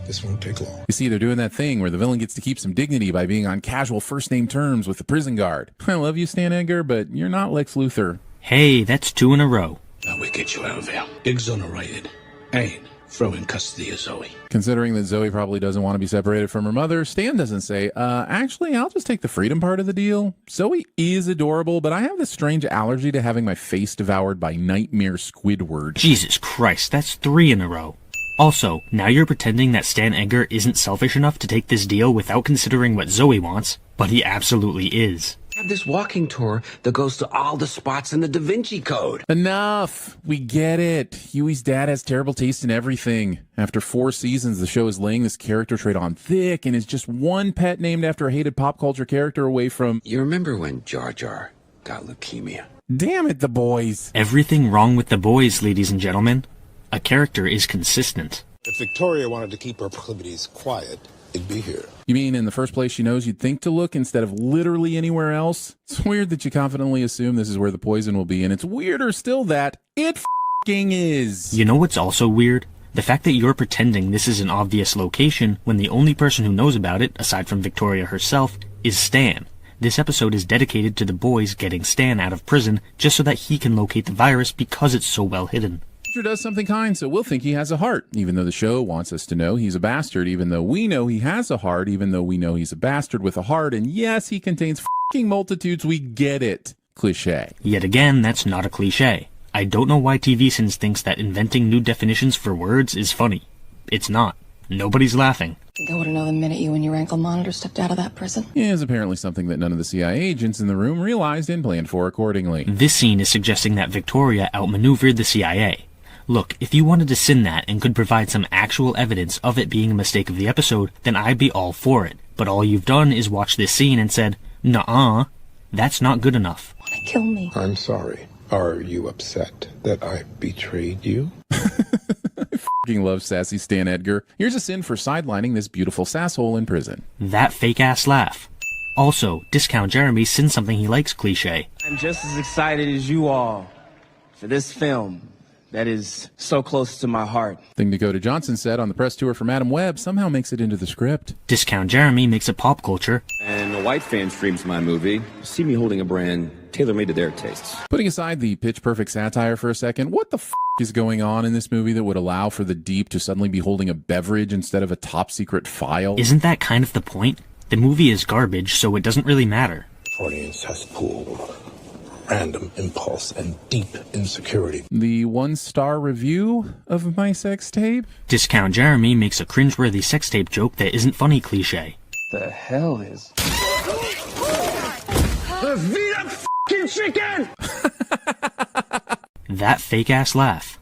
This won't take long. You see, they're doing that thing where the villain gets to keep some dignity by being on casual first-name terms with the prison guard. I love you, Stan Edgar, but you're not Lex Luthor. Hey, that's 2 in a row. Now we get you out of here. Exonerated. And throw in custody of Zoe. Considering that Zoe probably doesn't want to be separated from her mother, Stan doesn't say, actually, I'll just take the freedom part of the deal. Zoe is adorable, but I have this strange allergy to having my face devoured by Nightmare Squidward. Jesus Christ, that's 3 in a row. Also, now you're pretending that Stan Edgar isn't selfish enough to take this deal without considering what Zoe wants, but he absolutely is. Have this walking tour that goes to all the spots in the Da Vinci Code. Enough! We get it. Huey's dad has terrible taste in everything. After 4 seasons, the show is laying this character trait on thick and is just one pet named after a hated pop culture character away from... You remember when Jar Jar got leukemia? Damn it, the boys. Everything wrong with the boys, ladies and gentlemen. A character is consistent. If Victoria wanted to keep her proclivities quiet, it'd be here. You mean in the first place she knows you'd think to look instead of literally anywhere else? It's weird that you confidently assume this is where the poison will be, and it's weirder still that it f***ing is. You know what's also weird? The fact that you're pretending this is an obvious location when the only person who knows about it, aside from Victoria herself, is Stan. This episode is dedicated to the boys getting Stan out of prison just so that he can locate the virus because it's so well hidden. Does something kind, so we'll think he has a heart, even though the show wants us to know he's a bastard, even though we know he has a heart, even though we know he's a bastard with a heart, and yes, he contains f***ing multitudes, we get it. Cliché. Yet again, that's not a cliché. I don't know why TVSins thinks that inventing new definitions for words is funny. It's not. Nobody's laughing. I think I would have known the minute you and your ankle monitor stepped out of that prison. It is apparently something that none of the CIA agents in the room realized and planned for accordingly. This scene is suggesting that Victoria outmaneuvered the CIA. Look, if you wanted to sin that and could provide some actual evidence of it being a mistake of the episode, then I'd be all for it. But all you've done is watch this scene and said, nuh-uh, that's not good enough. Want to kill me? I'm sorry. Are you upset that I betrayed you? I f***ing love sassy Stan Edgar. Here's a sin for sidelining this beautiful sasshole in prison. That fake-ass laugh. Also, Discount Jeremy sins something he likes cliché. I'm just as excited as you all for this film. That is so close to my heart. Thing Dakota Johnson said on the press tour for Madam Web somehow makes it into the script. Discount Jeremy makes a pop culture. And a white fan streams my movie. See me holding a brand tailor-made to their tastes. Putting aside the pitch-perfect satire for a second, what the f*** is going on in this movie that would allow for the Deep to suddenly be holding a beverage instead of a top-secret file? Isn't that kind of the point? The movie is garbage, so it doesn't really matter. Freudian cesspool. Random impulse and deep insecurity. The 1-star review of my sex tape? Discount Jeremy makes a cringeworthy sex tape joke that isn't funny cliché. The hell is... Feed that f***ing chicken! That fake-ass laugh.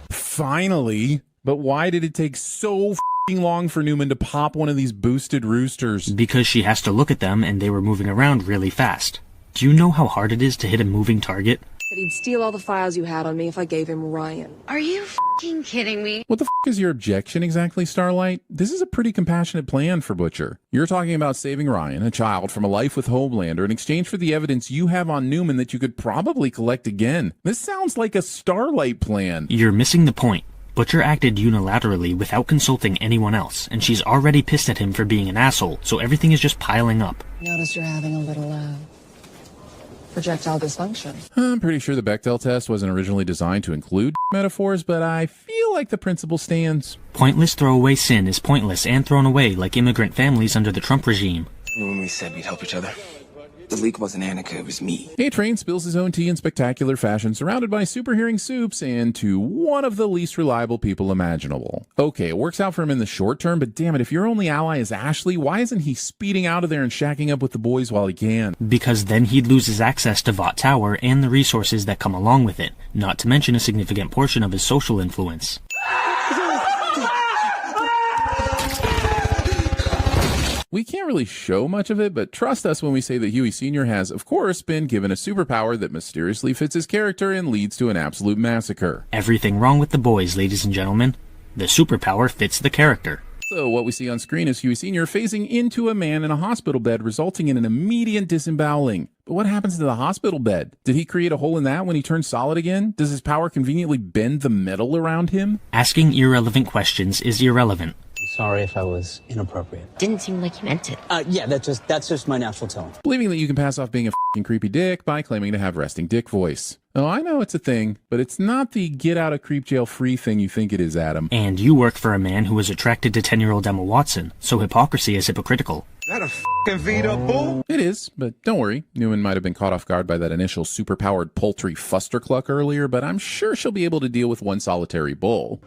Finally! But why did it take so f***ing long for Newman to pop one of these boosted roosters? Because she has to look at them and they were moving around really fast. Do you know how hard it is to hit a moving target? Said he'd steal all the files you had on me if I gave him Ryan. Are you f***ing kidding me? What the f*** is your objection exactly, Starlight? This is a pretty compassionate plan for Butcher. You're talking about saving Ryan, a child, from a life with Homelander in exchange for the evidence you have on Newman that you could probably collect again. This sounds like a Starlight plan. You're missing the point. Butcher acted unilaterally without consulting anyone else, and she's already pissed at him for being an asshole, so everything is just piling up. Notice you're having a little, projectile dysfunction. I'm pretty sure the Bechdel test wasn't originally designed to include metaphors, but I feel like the principle stands. Pointless throwaway sin is pointless and thrown away like immigrant families under the Trump regime. When we said we'd help each other, the leak wasn't Annika, it was me. A-Train spills his own tea in spectacular fashion, surrounded by super hearing soups and to one of the least reliable people imaginable. Okay, it works out for him in the short term, but damn it, if your only ally is Ashley, why isn't he speeding out of there and shacking up with the boys while he can? Because then he'd lose his access to Vought Tower and the resources that come along with it, not to mention a significant portion of his social influence. We can't really show much of it, but trust us when we say that Huey Sr. has, of course, been given a superpower that mysteriously fits his character and leads to an absolute massacre. Everything wrong with the boys, ladies and gentlemen. The superpower fits the character. So what we see on screen is Huey Sr. phasing into a man in a hospital bed, resulting in an immediate disemboweling. But what happens to the hospital bed? Did he create a hole in that when he turns solid again? Does his power conveniently bend the metal around him? Asking irrelevant questions is irrelevant. Sorry if I was inappropriate. Didn't seem like you meant it. Yeah, that's just my natural tone. Believing that you can pass off being a f***ing creepy dick by claiming to have resting dick voice. Oh, I know it's a thing, but it's not the get out of creep jail free thing you think it is, Adam. And you work for a man who is attracted to 10-year-old Emma Watson, so hypocrisy is hypocritical. Is that a f***ing Vita bull? It is, but don't worry. Newman might have been caught off guard by that initial superpowered poultry fustercluck earlier, but I'm sure she'll be able to deal with one solitary bull.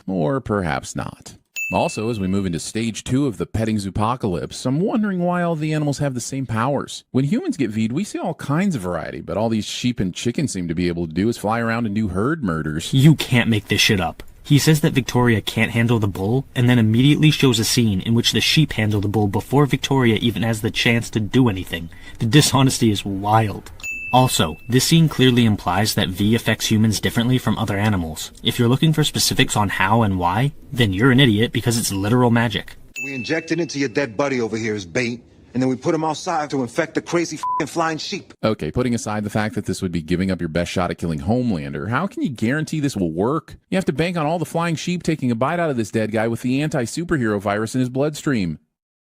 Or perhaps not. Also, as we move into stage 2 of the petting zoopocalypse, I'm wondering why all the animals have the same powers. When humans get V'd, we see all kinds of variety, but all these sheep and chickens seem to be able to do is fly around and do herd murders. You can't make this shit up. He says that Victoria can't handle the bull, and then immediately shows a scene in which the sheep handle the bull before Victoria even has the chance to do anything. The dishonesty is wild. Also, this scene clearly implies that V affects humans differently from other animals. If you're looking for specifics on how and why, then you're an idiot because it's literal magic. We inject it into your dead buddy over here as bait, and then we put him outside to infect the crazy f***ing flying sheep. Okay, putting aside the fact that this would be giving up your best shot at killing Homelander, how can you guarantee this will work? You have to bank on all the flying sheep taking a bite out of this dead guy with the anti-superhero virus in his bloodstream.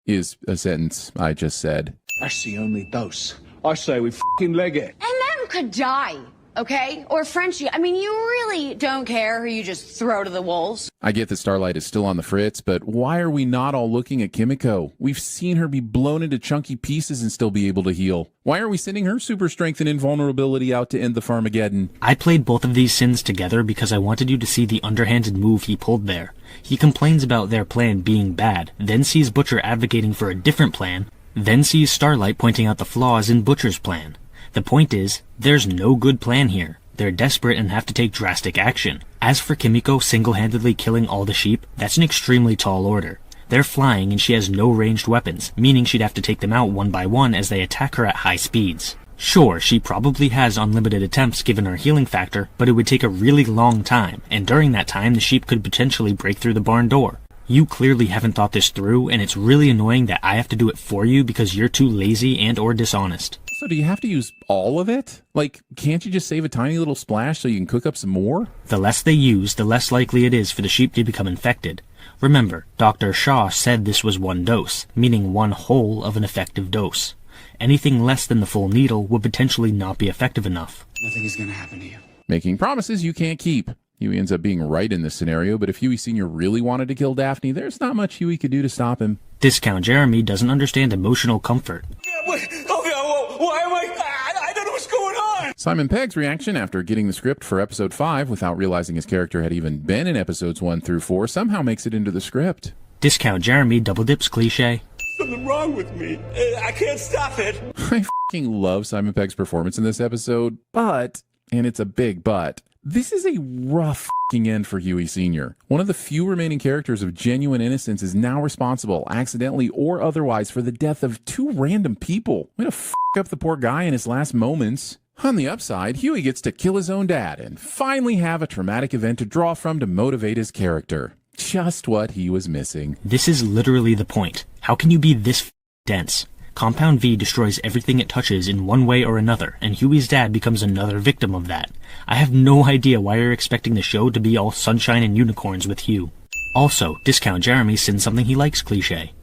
Is a sentence I just said. That's the only dose. I say we f***ing leg it. And them could die, okay? Or Frenchie. I mean, you really don't care who you just throw to the wolves. I get that Starlight is still on the fritz, but why are we not all looking at Kimiko? We've seen her be blown into chunky pieces and still be able to heal. Why are we sending her super strength and invulnerability out to end the Farmageddon? I played both of these sins together because I wanted you to see the underhanded move he pulled there. He complains about their plan being bad, then sees Butcher advocating for a different plan, then sees Starlight pointing out the flaws in Butcher's plan. The point is, there's no good plan here. They're desperate and have to take drastic action. As for Kimiko single-handedly killing all the sheep, that's an extremely tall order. They're flying and she has no ranged weapons, meaning she'd have to take them out one by one as they attack her at high speeds. Sure, she probably has unlimited attempts given her healing factor, but it would take a really long time, and during that time the sheep could potentially break through the barn door. You clearly haven't thought this through, and it's really annoying that I have to do it for you because you're too lazy and or dishonest. So do you have to use all of it? Like, can't you just save a tiny little splash so you can cook up some more? The less they use, the less likely it is for the sheep to become infected. Remember, Dr. Shaw said this was one dose, meaning one whole of an effective dose. Anything less than the full needle would potentially not be effective enough. Nothing is gonna happen to you. Making promises you can't keep. Huey ends up being right in this scenario, but if Huey Sr. really wanted to kill Daphne, there's not much Huey could do to stop him. Discount Jeremy doesn't understand emotional comfort. Why am I don't know what's going on. Simon Pegg's reaction after getting the script for episode 5 without realizing his character had even been in episodes 1 through 4 somehow makes it into the script. Discount Jeremy double dips cliche. Something wrong with me. I can't stop it. I f***ing love Simon Pegg's performance in this episode, but, and it's a big but, this is a rough f***ing end for Huey Sr. One of the few remaining characters of genuine innocence is now responsible, accidentally or otherwise, for the death of 2 random people. Way to f*** up the poor guy in his last moments. On the upside, Huey gets to kill his own dad and finally have a traumatic event to draw from to motivate his character. Just what he was missing. This is literally the point. How can you be this dense? Compound V destroys everything it touches in one way or another, and Huey's dad becomes another victim of that. I have no idea why you're expecting the show to be all sunshine and unicorns with Hugh. Also, Discount Jeremy sends something he likes cliche.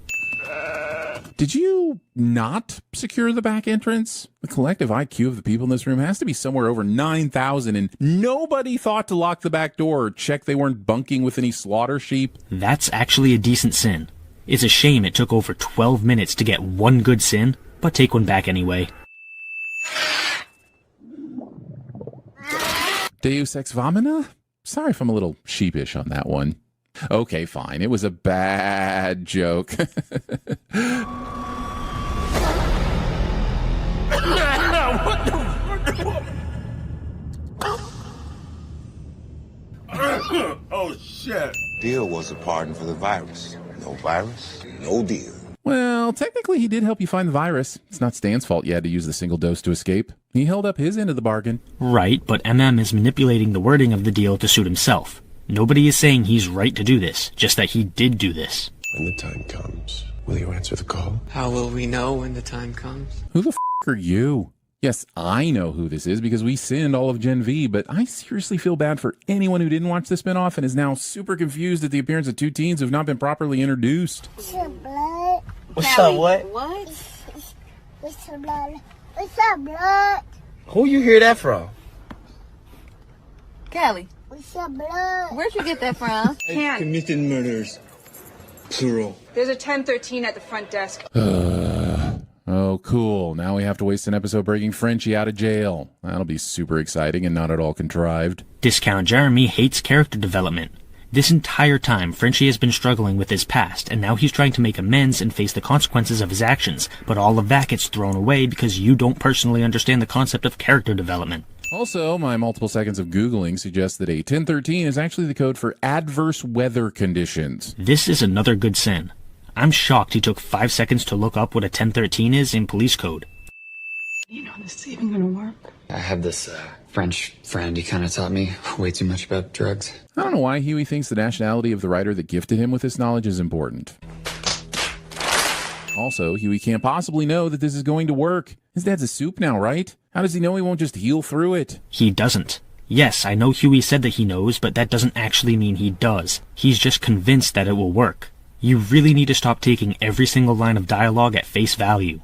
Did you not secure the back entrance? The collective IQ of the people in this room has to be somewhere over 9,000, and nobody thought to lock the back door or check they weren't bunking with any slaughter sheep. That's actually a decent sin. It's a shame it took over 12 minutes to get one good sin, but take one back anyway. Deus Ex Vomina? Sorry if I'm a little sheepish on that one. Okay, fine. It was a bad joke. Oh, shit. Deal was a pardon for the virus. No virus, no deal. Well, technically he did help you find the virus. It's not Stan's fault you had to use the single dose to escape. He held up his end of the bargain. Right, but MM is manipulating the wording of the deal to suit himself. Nobody is saying he's right to do this, just that he did do this. When the time comes, will you answer the call? How will we know when the time comes? Who the f*** are you? Yes, I know who this is because we sinned all of Gen V, but I seriously feel bad for anyone who didn't watch the spinoff and is now super confused at the appearance of two teens who've not been properly introduced. What's up, blood? What's up, what? What? What's up, blood? What's up, blood? Who you hear that from? Callie. What's up, blood? Where'd you get that from? Committed murders. Plural. There's a 1013 at the front desk. Oh, cool. Now we have to waste an episode breaking Frenchie out of jail. That'll be super exciting and not at all contrived. Discount Jeremy hates character development. This entire time, Frenchie has been struggling with his past, and now he's trying to make amends and face the consequences of his actions, but all of that gets thrown away because you don't personally understand the concept of character development. Also, my multiple seconds of Googling suggests that a 1013 is actually the code for adverse weather conditions. This is another good sin. I'm shocked he took 5 seconds to look up what a 1013 is in police code. You know this is even gonna work. I have this French friend. He kind of taught me way too much about drugs. I don't know why Huey thinks the nationality of the writer that gifted him with this knowledge is important. Also, Huey can't possibly know that this is going to work. His dad's a soup now, right? How does he know he won't just heal through it? He doesn't. Yes, I know Huey said that he knows, but that doesn't actually mean he does. He's just convinced that it will work. You really need to stop taking every single line of dialogue at face value.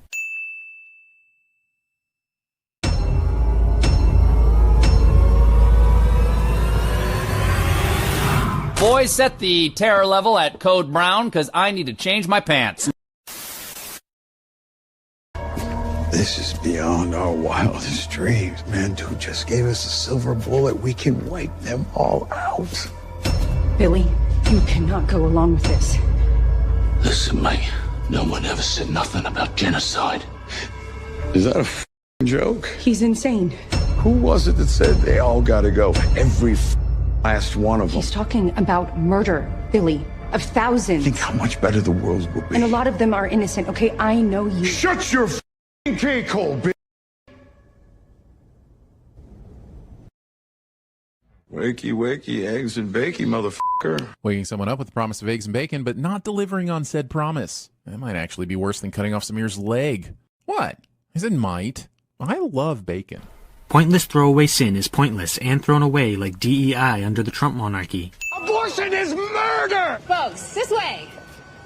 Boys, set the terror level at code brown, because I need to change my pants. This is beyond our wildest dreams. Man, dude just gave us a silver bullet. We can wipe them all out. Billy, you cannot go along with this. Listen, mate. No one ever said nothing about genocide. Is that a f***ing joke? He's insane. Who was it that said they all gotta go? Every last one of them. He's talking about murder, Billy, of thousands. Think how much better the world will be. And a lot of them are innocent, okay? I know you. Shut your f***ing cake hole, bitch! Wakey, wakey, eggs and bacon, motherfucker. Waking someone up with the promise of eggs and bacon, but not delivering on said promise. That might actually be worse than cutting off Samir's leg. What? I said might. I love bacon. Pointless throwaway sin is pointless and thrown away like DEI under the Trump monarchy. Abortion is murder! Folks, this way.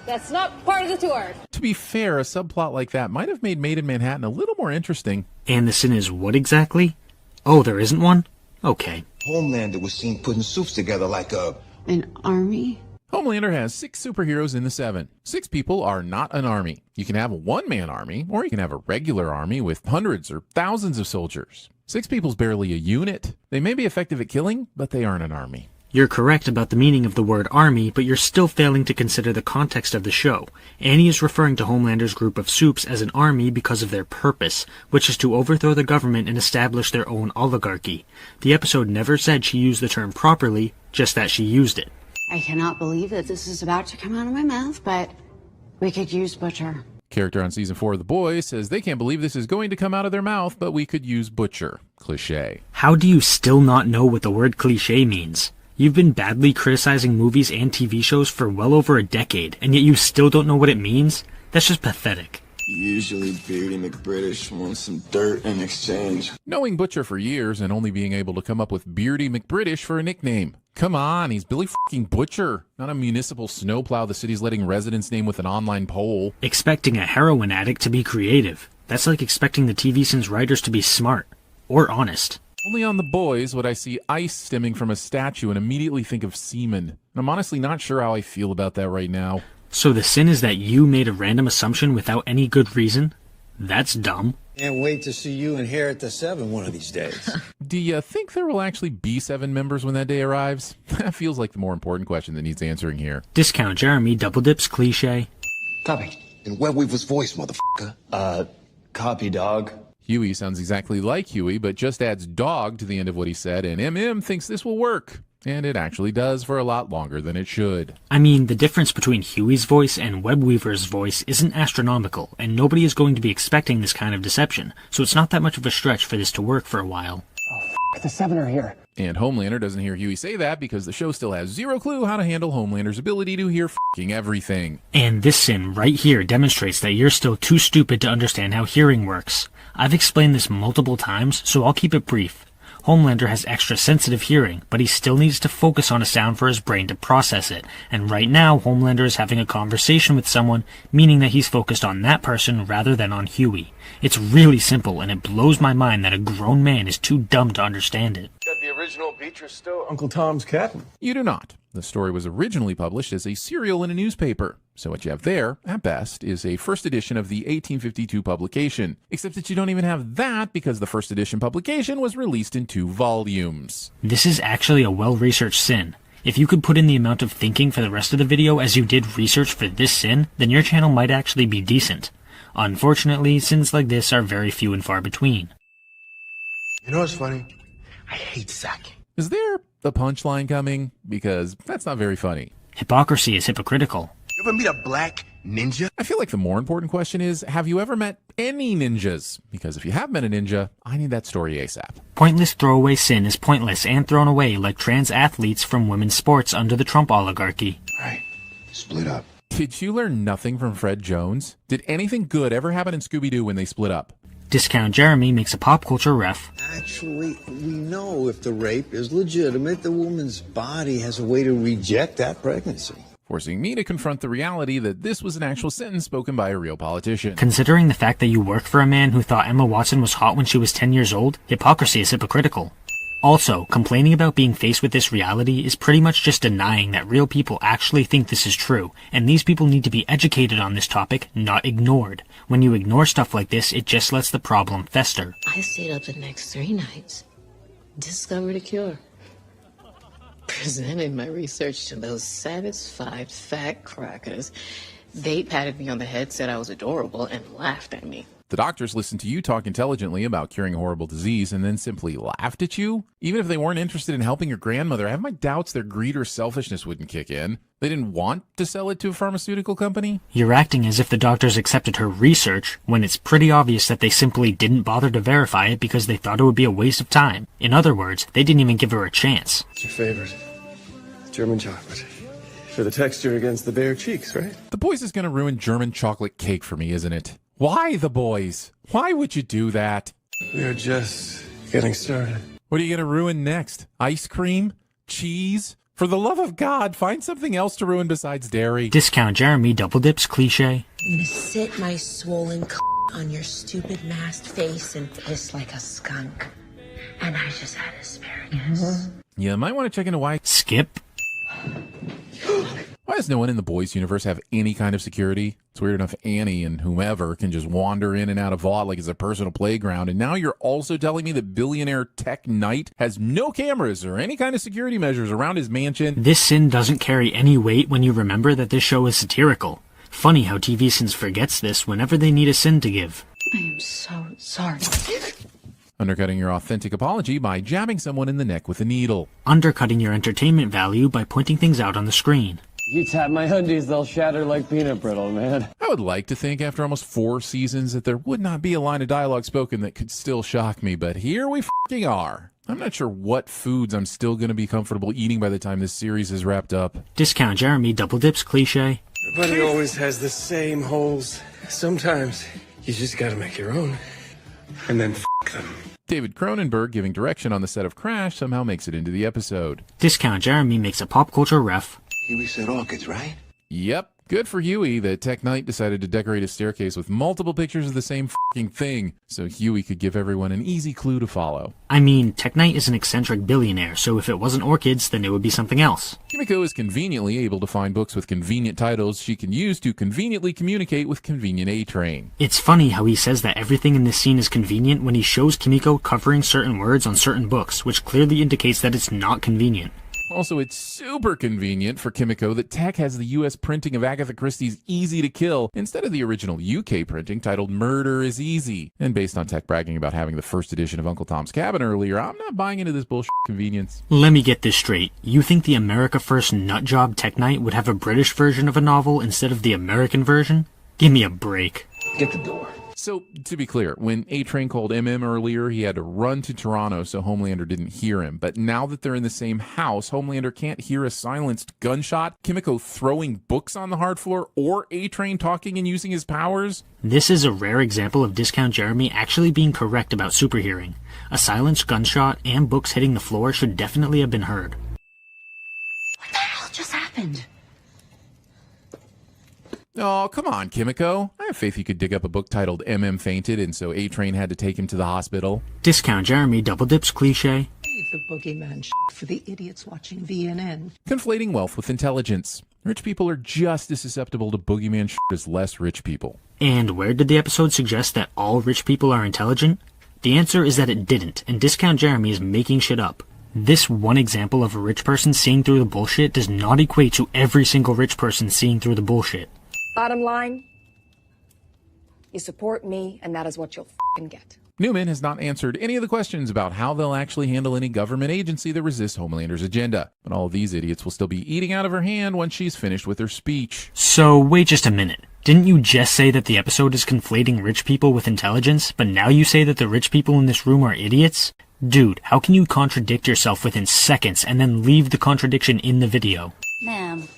That's not part of the tour. To be fair, a subplot like that might have made Made in Manhattan a little more interesting. And the sin is what exactly? Oh, there isn't one? Okay. Homelander was seen putting suits together like an army? Homelander has 6 superheroes in the 7. 6 people are not an army. You can have a one-man army, or you can have a regular army with hundreds or thousands of soldiers. 6 people's barely a unit. They may be effective at killing, but they aren't an army. You're correct about the meaning of the word army, but you're still failing to consider the context of the show. Annie is referring to Homelander's group of soups as an army because of their purpose, which is to overthrow the government and establish their own oligarchy. The episode never said she used the term properly, just that she used it. I cannot believe that this is about to come out of my mouth, but we could use Butcher. Character on season 4 of The Boys says they can't believe this is going to come out of their mouth, but we could use Butcher. Cliché. How do you still not know what the word cliché means? You've been badly criticizing movies and TV shows for well over a decade, and yet you still don't know what it means? That's just pathetic. Usually Beardy McBritish wants some dirt in exchange. Knowing Butcher for years and only being able to come up with Beardy McBritish for a nickname. Come on, he's Billy fucking Butcher, not a municipal snowplow the city's letting residents name with an online poll. Expecting a heroin addict to be creative. That's like expecting the TVSins writers to be smart. Or honest. Only on The Boys would I see ice stemming from a statue and immediately think of semen. And I'm honestly not sure how I feel about that right now. So the sin is that you made a random assumption without any good reason? That's dumb. Can't wait to see you inherit the 7 one of these days. Do you think there will actually be 7 members when that day arrives? That feels like the more important question that needs answering here. Discount Jeremy double dips cliche. Copy. In Webweaver's voice, motherfucker. Copy, dog. Huey sounds exactly like Huey, but just adds dog to the end of what he said, and MM thinks this will work. And it actually does for a lot longer than it should. I mean, the difference between Huey's voice and Webweaver's voice isn't astronomical, and nobody is going to be expecting this kind of deception, so it's not that much of a stretch for this to work for a while. Oh, the 7 are here. And Homelander doesn't hear Huey say that because the show still has zero clue how to handle Homelander's ability to hear fucking everything. And this sin right here demonstrates that you're still too stupid to understand how hearing works. I've explained this multiple times, so I'll keep it brief. Homelander has extra sensitive hearing, but he still needs to focus on a sound for his brain to process it, and right now Homelander is having a conversation with someone, meaning that he's focused on that person rather than on Huey. It's really simple, and it blows my mind that a grown man is too dumb to understand it. Got the original Beatrice still Uncle Tom's cat? You do not. The story was originally published as a serial in a newspaper. So what you have there, at best, is a first edition of the 1852 publication. Except that you don't even have that because the first edition publication was released in 2 volumes. This is actually a well-researched sin. If you could put in the amount of thinking for the rest of the video as you did research for this sin, then your channel might actually be decent. Unfortunately, sins like this are very few and far between. You know what's funny? I hate sacking. Is there a punchline coming? Because that's not very funny. Hypocrisy is hypocritical. You ever meet a black ninja? I feel like the more important question is, have you ever met any ninjas? Because if you have met a ninja, I need that story ASAP. Pointless throwaway sin is pointless and thrown away like trans athletes from women's sports under the Trump oligarchy. Alright, split up. Did you learn nothing from Fred Jones? Did anything good ever happen in Scooby-Doo when they split up? Discount Jeremy makes a pop culture ref. Actually, we know if the rape is legitimate, the woman's body has a way to reject that pregnancy. Forcing me to confront the reality that this was an actual sentence spoken by a real politician. Considering the fact that you work for a man who thought Emma Watson was hot when she was 10 years old, hypocrisy is hypocritical. Also, complaining about being faced with this reality is pretty much just denying that real people actually think this is true, and these people need to be educated on this topic, not ignored. When you ignore stuff like this, it just lets the problem fester. I stayed up the next 3 nights, discovered a cure, presented my research to those satisfied fat crackers. They patted me on the head, said I was adorable, and laughed at me. The doctors listened to you talk intelligently about curing a horrible disease and then simply laughed at you? Even if they weren't interested in helping your grandmother, I have my doubts their greed or selfishness wouldn't kick in. They didn't want to sell it to a pharmaceutical company? You're acting as if the doctors accepted her research, when it's pretty obvious that they simply didn't bother to verify it because they thought it would be a waste of time. In other words, they didn't even give her a chance. What's your favorite? German chocolate. For the texture against the bare cheeks, right? The Boys is going to ruin German chocolate cake for me, isn't it? Why The Boys? Why would you do that? We're just getting started. What are you going to ruin next? Ice cream? Cheese? For the love of God, find something else to ruin besides dairy. Discount Jeremy double dips cliche. I'm gonna sit my swollen on your stupid masked face and piss like a skunk. And I just had asparagus. You might want to check into why. Skip. Why does no one in the Boys universe have any kind of security? It's weird enough Annie and whomever can just wander in and out of Vought like it's a personal playground. And now you're also telling me that billionaire Tech Knight has no cameras or any kind of security measures around his mansion? This sin doesn't carry any weight when you remember that this show is satirical. Funny how TVSins forgets this whenever they need a sin to give. I am so sorry. Undercutting your authentic apology by jabbing someone in the neck with a needle. Undercutting your entertainment value by pointing things out on the screen. You tap my undies, they'll shatter like peanut brittle, man. I would like to think after almost 4 seasons that there would not be a line of dialogue spoken that could still shock me, but here we f***ing are. I'm not sure what foods I'm still going to be comfortable eating by the time this series is wrapped up. Discount Jeremy double dips cliche. Everybody always has the same holes. Sometimes you just gotta make your own. And then f them. David Cronenberg, giving direction on the set of Crash, somehow makes it into the episode. Discount Jeremy makes a pop culture ref. Huey said orchids, right? Yep. Good for Huey that Tech Knight decided to decorate his staircase with multiple pictures of the same f***ing thing, so Huey could give everyone an easy clue to follow. I mean, Tech Knight is an eccentric billionaire, so if it wasn't orchids, then it would be something else. Kimiko is conveniently able to find books with convenient titles she can use to conveniently communicate with convenient A-Train. It's funny how he says that everything in this scene is convenient when he shows Kimiko covering certain words on certain books, which clearly indicates that it's not convenient. Also, it's super convenient for Kimiko that Tech has the US printing of Agatha Christie's Easy to Kill instead of the original UK printing titled Murder is Easy. And based on Tech bragging about having the first edition of Uncle Tom's Cabin earlier, I'm not buying into this bullshit convenience. Let me get this straight. You think the America First nutjob Tech Knight would have a British version of a novel instead of the American version? Give me a break. Get the door. So, to be clear, when A-Train called MM earlier, he had to run to Toronto so Homelander didn't hear him. But now that they're in the same house, Homelander can't hear a silenced gunshot, Kimiko throwing books on the hard floor, or A-Train talking and using his powers. This is a rare example of Discount Jeremy actually being correct about superhearing. A silenced gunshot and books hitting the floor should definitely have been heard. What the hell just happened? Oh, come on, Kimiko. I have faith you could dig up a book titled MM Fainted, and so A-Train had to take him to the hospital. Discount Jeremy double dips cliche. Leave the boogeyman for the idiots watching VNN. Conflating wealth with intelligence. Rich people are just as susceptible to boogeyman as less rich people. And where did the episode suggest that all rich people are intelligent? The answer is that it didn't, and Discount Jeremy is making shit up. This one example of a rich person seeing through the bullshit does not equate to every single rich person seeing through the bullshit. Bottom line, you support me, and that is what you'll f***ing get. Newman has not answered any of the questions about how they'll actually handle any government agency that resists Homelander's agenda. But all of these idiots will still be eating out of her hand once she's finished with her speech. So, wait just a minute. Didn't you just say that the episode is conflating rich people with intelligence, but now you say that the rich people in this room are idiots? Dude, how can you contradict yourself within seconds and then leave the contradiction in the video? Ma'am,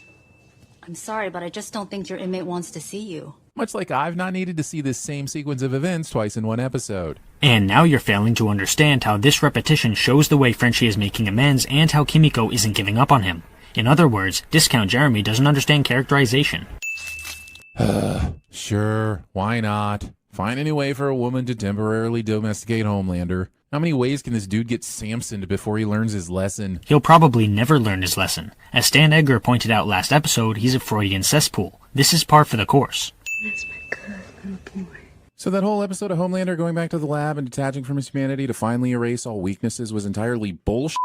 I'm sorry, but I just don't think your inmate wants to see you. Much like I've not needed to see this same sequence of events twice in one episode. And now you're failing to understand how this repetition shows the way Frenchie is making amends and how Kimiko isn't giving up on him. In other words, Discount Jeremy doesn't understand characterization. Sure, why not? Find any way for a woman to temporarily domesticate Homelander. How many ways can this dude get Samsoned before he learns his lesson? He'll probably never learn his lesson. As Stan Edgar pointed out last episode, he's a Freudian cesspool. This is par for the course. That's my good little boy. So that whole episode of Homelander going back to the lab and detaching from his humanity to finally erase all weaknesses was entirely bullshit.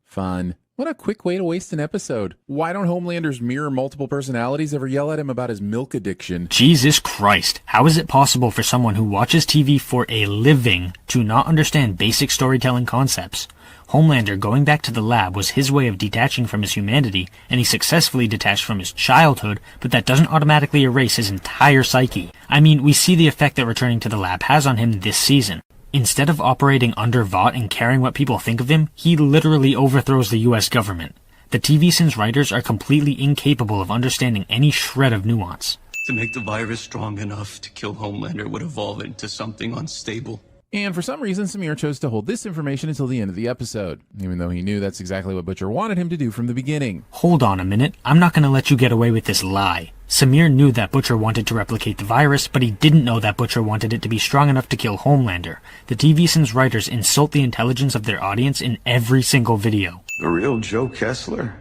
Fun. What a quick way to waste an episode. Why don't Homelander's mirror multiple personalities ever yell at him about his milk addiction? Jesus Christ. How is it possible for someone who watches TV for a living to not understand basic storytelling concepts? Homelander going back to the lab was his way of detaching from his humanity, and he successfully detached from his childhood, but that doesn't automatically erase his entire psyche. I mean, we see the effect that returning to the lab has on him this season. Instead of operating under Vought and caring what people think of him, he literally overthrows the US government. The TVSins writers are completely incapable of understanding any shred of nuance. To make the virus strong enough to kill Homelander would evolve into something unstable. And for some reason, Samir chose to hold this information until the end of the episode, even though he knew that's exactly what Butcher wanted him to do from the beginning. Hold on a minute. I'm not going to let you get away with this lie. Samir knew that Butcher wanted to replicate the virus, but he didn't know that Butcher wanted it to be strong enough to kill Homelander. The TVSins writers insult the intelligence of their audience in every single video. The real Joe Kessler?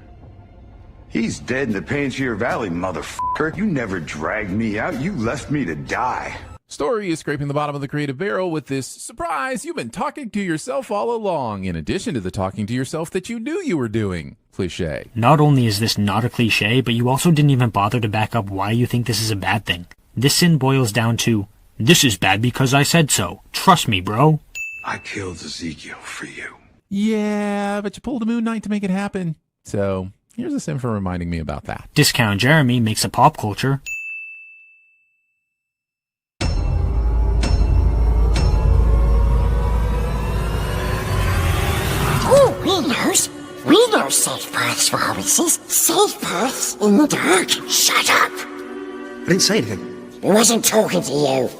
He's dead in the Panchir Valley, motherfucker. You never dragged me out. You left me to die. Story is scraping the bottom of the creative barrel with this surprise, you've been talking to yourself all along, in addition to the talking to yourself that you knew you were doing cliche. Not only is this not a cliche, but you also didn't even bother to back up why you think this is a bad thing. This sin boils down to, this is bad because I said so. Trust me, bro. I killed Ezekiel for you. Yeah, but you pulled a Moon Knight to make it happen. So, here's a sin for reminding me about that. Discount Jeremy makes a pop culture. We know safe paths for horses. Safe paths in the dark. Shut up! I didn't say anything. We wasn't talking to you.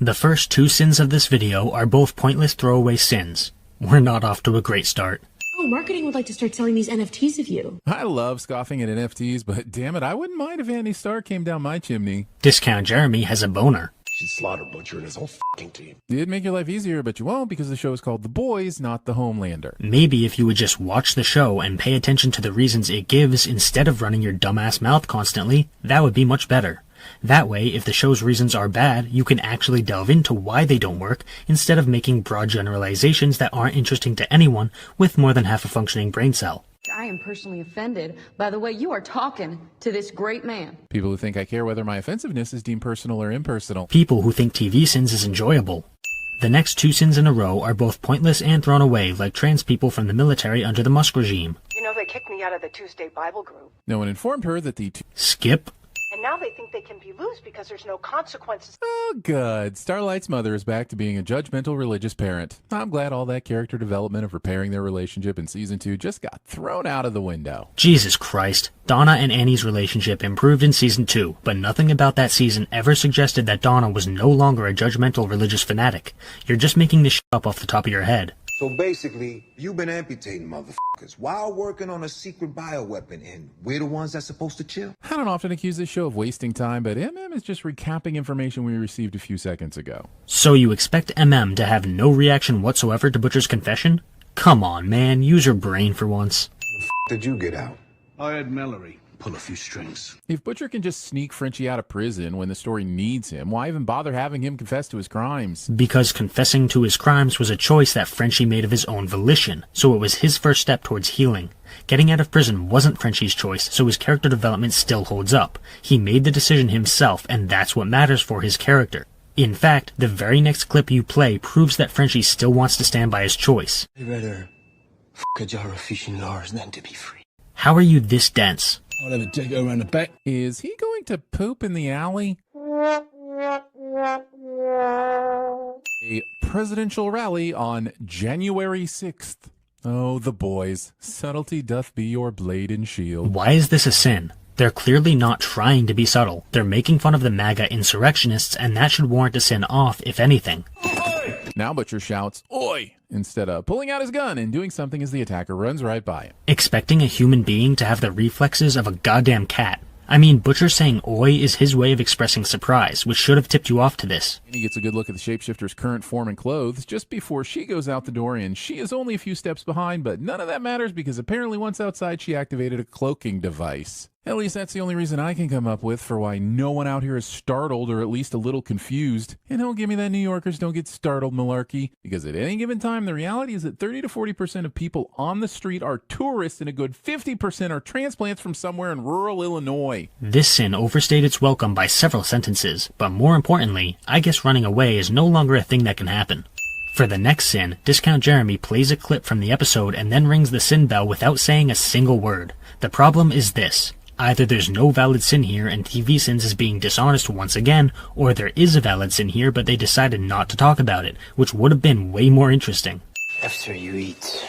The first two sins of this video are both pointless throwaway sins. We're not off to a great start. Oh, marketing would like to start selling these NFTs of you. I love scoffing at NFTs, but damn it, I wouldn't mind if Andy Starr came down my chimney. Discount Jeremy has a boner. Should slaughter Butcher and his whole fucking team. It'd make your life easier, but you won't because the show is called The Boys, not The Homelander. Maybe if you would just watch the show and pay attention to the reasons it gives instead of running your dumbass mouth constantly, that would be much better. That way, if the show's reasons are bad, you can actually delve into why they don't work, instead of making broad generalizations that aren't interesting to anyone with more than half a functioning brain cell. I am personally offended by the way you are talking to this great man. People who think I care whether my offensiveness is deemed personal or impersonal. People who think TVSins is enjoyable. The next two sins in a row are both pointless and thrown away like trans people from the military under the Musk regime. You know, they kicked me out of the Tuesday Bible group. No one informed her that the Skip. And now they think they can be loose because there's no consequences. Oh, good. Starlight's mother is back to being a judgmental religious parent. I'm glad all that character development of repairing their relationship in season 2 just got thrown out of the window. Jesus Christ. Donna and Annie's relationship improved in season 2, but nothing about that season ever suggested that Donna was no longer a judgmental religious fanatic. You're just making this shit up off the top of your head. So basically, you've been amputating motherfuckers while working on a secret bioweapon, and we're the ones that's supposed to chill? I don't often accuse this show of wasting time, but MM is just recapping information we received a few seconds ago. So you expect MM to have no reaction whatsoever to Butcher's confession? Come on, man, use your brain for once. Did you get out? I had Mallory pull a few strings. If Butcher can just sneak Frenchie out of prison when the story needs him, why even bother having him confess to his crimes? Because confessing to his crimes was a choice that Frenchie made of his own volition, so it was his first step towards healing. Getting out of prison wasn't Frenchie's choice, so his character development still holds up. He made the decision himself, and that's what matters for his character. In fact, the very next clip you play proves that Frenchie still wants to stand by his choice. I'd rather a jar of fish and lars than to be free. How are you this dense? I'll have a dig around the back. Is he going to poop in the alley? A presidential rally on January 6th. Oh, the boys. Subtlety doth be your blade and shield. Why is this a sin? They're clearly not trying to be subtle. They're making fun of the MAGA insurrectionists, and that should warrant a sin off, if anything. Now Butcher shouts, "Oi!" instead of pulling out his gun and doing something as the attacker runs right by him. Expecting a human being to have the reflexes of a goddamn cat. I mean, Butcher saying oi is his way of expressing surprise, which should have tipped you off to this. And he gets a good look at the shapeshifter's current form and clothes just before she goes out the door, and she is only a few steps behind, but none of that matters because apparently once outside she activated a cloaking device. At least that's the only reason I can come up with for why no one out here is startled or at least a little confused. And don't give me that New Yorkers don't get startled malarkey, because at any given time the reality is that 30 to 40% of people on the street are tourists and a good 50% are transplants from somewhere in rural Illinois. This sin overstayed its welcome by several sentences, but more importantly, I guess running away is no longer a thing that can happen. For the next sin, Discount Jeremy plays a clip from the episode and then rings the sin bell without saying a single word. The problem is this. Either there's no valid sin here and TVSins is being dishonest once again, or there is a valid sin here but they decided not to talk about it, which would have been way more interesting. After you eat,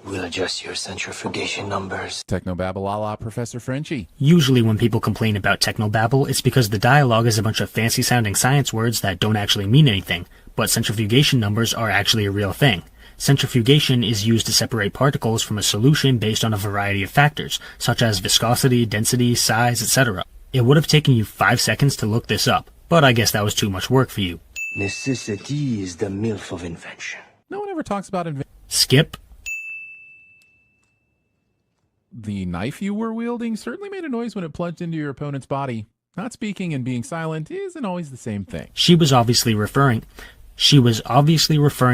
we'll adjust your centrifugation numbers. Technobabble a la Professor Frenchie. Usually when people complain about technobabble, it's because the dialogue is a bunch of fancy-sounding science words that don't actually mean anything, but centrifugation numbers are actually a real thing. Centrifugation is used to separate particles from a solution based on a variety of factors, such as viscosity, density, size, etc. It would have taken you 5 seconds to look this up, but I guess that was too much work for you. Necessity is the MILF of invention. No one ever talks about invention. Skip. The knife you were wielding certainly made a noise when it plunged into your opponent's body. Not speaking and being silent isn't always the same thing. She was obviously referring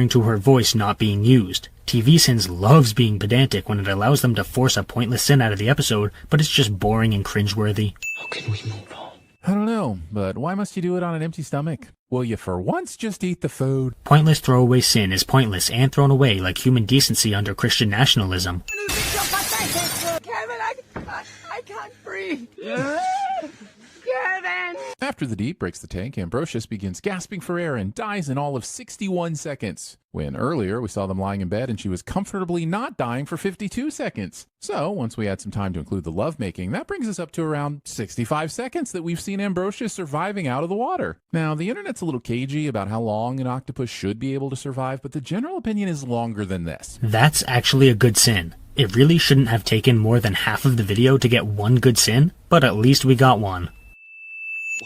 to her voice not being used. TVSins loves being pedantic when it allows them to force a pointless sin out of the episode, but it's just boring and cringeworthy. How can we move on? I don't know, but why must you do it on an empty stomach? Will you for once just eat the food? Pointless throwaway sin is pointless and thrown away like human decency under Christian nationalism. Kevin, I can't breathe. Kevin! After the Deep breaks the tank, Ambrosius begins gasping for air and dies in all of 61 seconds. When earlier we saw them lying in bed and she was comfortably not dying for 52 seconds. So, once we add some time to include the lovemaking, that brings us up to around 65 seconds that we've seen Ambrosius surviving out of the water. Now, the internet's a little cagey about how long an octopus should be able to survive, but the general opinion is longer than this. That's actually a good sin. It really shouldn't have taken more than half of the video to get one good sin, but at least we got one.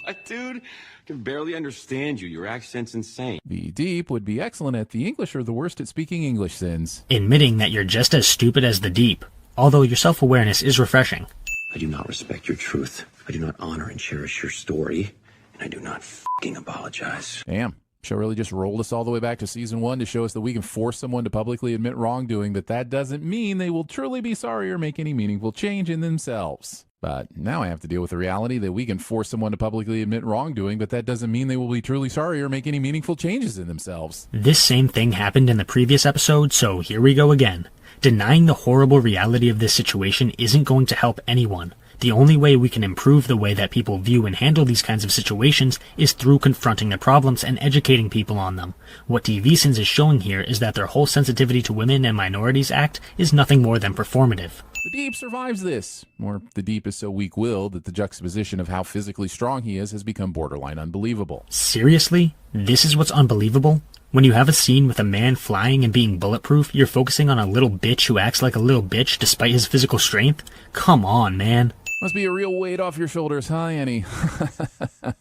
What, dude? I can barely understand you. Your accent's insane. The Deep would be excellent at the English or the worst at speaking English sins. Admitting that you're just as stupid as the Deep, although your self-awareness is refreshing. I do not respect your truth. I do not honor and cherish your story. And I do not f***ing apologize. Damn. Show really just rolled us all the way back to season 1 to show us that we can force someone to publicly admit wrongdoing, but that doesn't mean they will truly be sorry or make any meaningful change in themselves. But now I have to deal with the reality that we can force someone to publicly admit wrongdoing, but that doesn't mean they will be truly sorry or make any meaningful changes in themselves. This same thing happened in the previous episode, so here we go again. Denying the horrible reality of this situation isn't going to help anyone. The only way we can improve the way that people view and handle these kinds of situations is through confronting the problems and educating people on them. What TVSins is showing here is that their whole sensitivity to women and minorities act is nothing more than performative. The Deep survives this, or the Deep is so weak-willed that the juxtaposition of how physically strong he is has become borderline unbelievable. Seriously? This is what's unbelievable? When you have a scene with a man flying and being bulletproof, you're focusing on a little bitch who acts like a little bitch despite his physical strength? Come on, man. Must be a real weight off your shoulders, huh, Annie?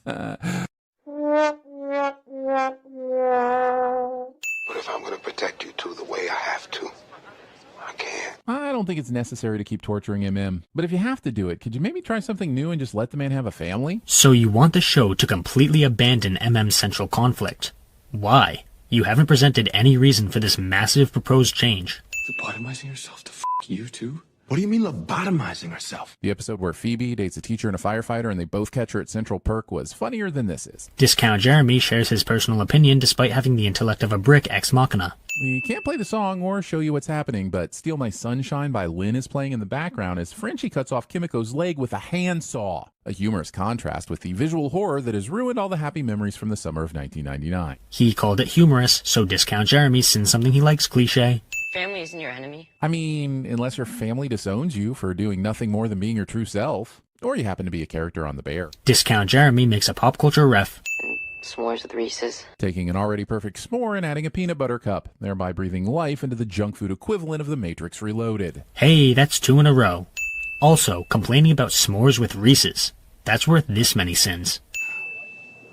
But if I'm going to protect you two the way I have to, I can't. I don't think it's necessary to keep torturing MM, but if you have to do it, could you maybe try something new and just let the man have a family? So you want the show to completely abandon MM's central conflict. Why? You haven't presented any reason for this massive proposed change. Lobotomizing yourself to f*** you too? What do you mean lobotomizing herself? The episode where Phoebe dates a teacher and a firefighter and they both catch her at Central Perk was funnier than this is. Discount Jeremy shares his personal opinion despite having the intellect of a brick ex machina. We can't play the song or show you what's happening, but Steal My Sunshine by Lynn is playing in the background as Frenchie cuts off Kimiko's leg with a handsaw. A humorous contrast with the visual horror that has ruined all the happy memories from the summer of 1999. He called it humorous, so Discount Jeremy sins something he likes cliche. Family isn't your enemy. I mean, unless your family disowns you for doing nothing more than being your true self, or you happen to be a character on The Bear. Discount Jeremy makes a pop culture ref. S'mores with Reese's. Taking an already perfect s'more and adding a peanut butter cup, thereby breathing life into the junk food equivalent of The Matrix Reloaded. Hey, that's 2 in a row. Also, complaining about s'mores with Reese's. That's worth this many sins.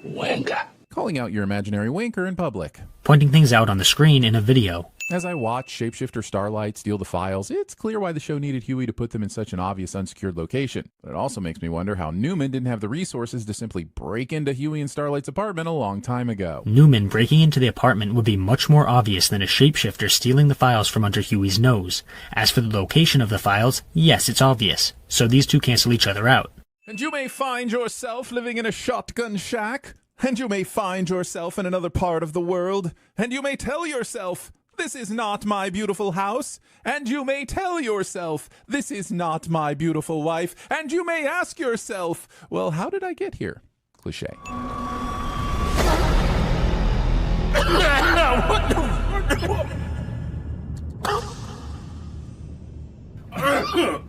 Wanker. Calling out your imaginary wanker in public. Pointing things out on the screen in a video. As I watch Shapeshifter Starlight steal the files, it's clear why the show needed Huey to put them in such an obvious unsecured location. But it also makes me wonder how Newman didn't have the resources to simply break into Huey and Starlight's apartment a long time ago. Newman breaking into the apartment would be much more obvious than a shapeshifter stealing the files from under Huey's nose. As for the location of the files, yes, it's obvious. So these two cancel each other out. And you may find yourself living in a shotgun shack. And you may find yourself in another part of the world. And you may tell yourself, this is not my beautiful house. And you may tell yourself, this is not my beautiful wife. And you may ask yourself, well, how did I get here? Cliche.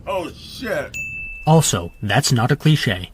Oh, shit. Also, that's not a cliche.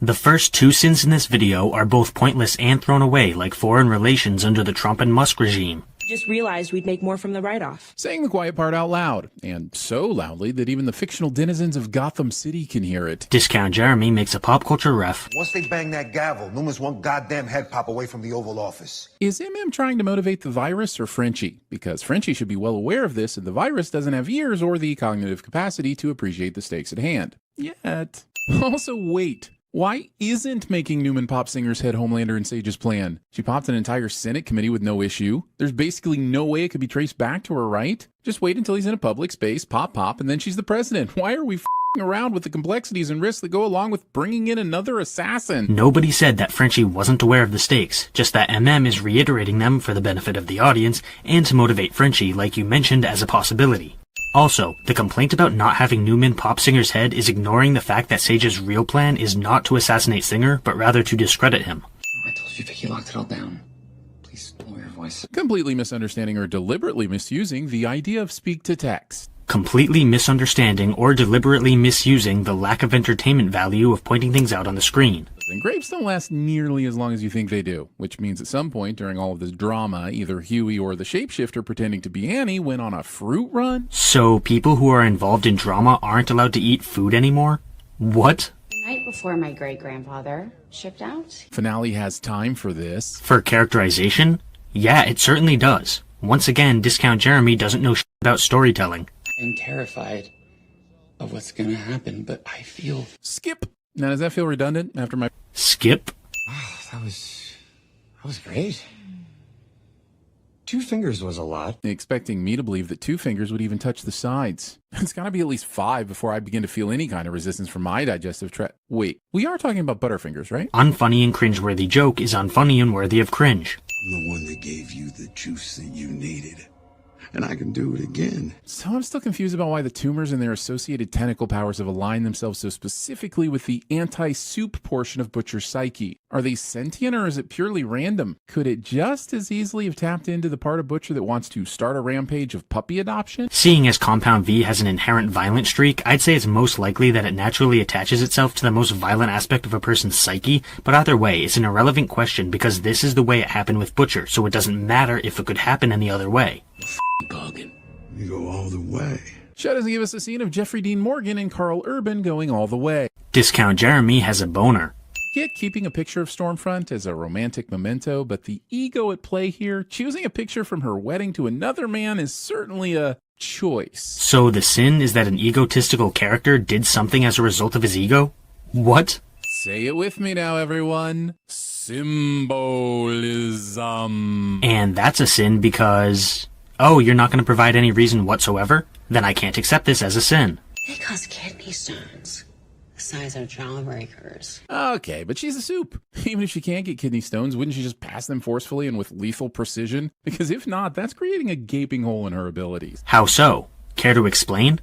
The first two sins in this video are both pointless and thrown away like foreign relations under the Trump and Musk regime. Just realized we'd make more from the write-off. Saying the quiet part out loud, and so loudly that even the fictional denizens of Gotham City can hear it. Discount Jeremy makes a pop culture ref. Once they bang that gavel, Newman's one goddamn head pop away from the Oval Office. Is MM trying to motivate the virus or Frenchie? Because Frenchie should be well aware of this, and the virus doesn't have ears or the cognitive capacity to appreciate the stakes at hand. Yet. Also, wait. Why isn't making Newman pop Singer's head Homelander and Sage's plan? She popped an entire Senate committee with no issue. There's basically no way it could be traced back to her, right? Just wait until he's in a public space, pop, and then she's the president. Why are we f***ing around with the complexities and risks that go along with bringing in another assassin? Nobody said that Frenchie wasn't aware of the stakes, just that MM is reiterating them for the benefit of the audience and to motivate Frenchie, like you mentioned, as a possibility. Also, the complaint about not having Newman pop Singer's head is ignoring the fact that Sage's real plan is not to assassinate Singer, but rather to discredit him. I told you Vicky locked it all down. Please lower your voice. Completely misunderstanding or deliberately misusing the idea of speak-to-text. Completely misunderstanding or deliberately misusing the lack of entertainment value of pointing things out on the screen. And grapes don't last nearly as long as you think they do, which means at some point during all of this drama, either Huey or the shapeshifter pretending to be Annie went on a fruit run. So people who are involved in drama aren't allowed to eat food anymore? What? The night before my great-grandfather shipped out. Finale has time for this. For characterization? Yeah, it certainly does. Once again, Discount Jeremy doesn't know shit about storytelling. I'm terrified of what's gonna happen, but I feel... Skip! Now, does that feel redundant after my... Skip? Oh, that was great. 2 fingers was a lot. Expecting me to believe that 2 fingers would even touch the sides. It's gotta be at least 5 before I begin to feel any kind of resistance from my digestive tract. Wait, we are talking about Butterfingers, right? Unfunny and cringeworthy joke is unfunny and worthy of cringe. I'm the one that gave you the juice that you needed. And I can do it again. So I'm still confused about why the tumors and their associated tentacle powers have aligned themselves so specifically with the anti-soup portion of Butcher's psyche. Are they sentient or is it purely random? Could it just as easily have tapped into the part of Butcher that wants to start a rampage of puppy adoption? Seeing as Compound V has an inherent violent streak, I'd say it's most likely that it naturally attaches itself to the most violent aspect of a person's psyche, but either way, it's an irrelevant question because this is the way it happened with Butcher, so it doesn't matter if it could happen any other way. Bargain. You go all the way. Show doesn't give us a scene of Jeffrey Dean Morgan and Carl Urban going all the way. Discount Jeremy has a boner. Get keeping a picture of Stormfront as a romantic memento, but the ego at play here, choosing a picture from her wedding to another man is certainly a choice. So the sin is that an egotistical character did something as a result of his ego? What? Say it with me now, everyone. Symbolism. And that's a sin because... Oh, you're not going to provide any reason whatsoever? Then I can't accept this as a sin. They cause kidney stones. The size of jawbreakers. Okay, but she's a soup. Even if she can't get kidney stones, wouldn't she just pass them forcefully and with lethal precision? Because if not, that's creating a gaping hole in her abilities. How so? Care to explain?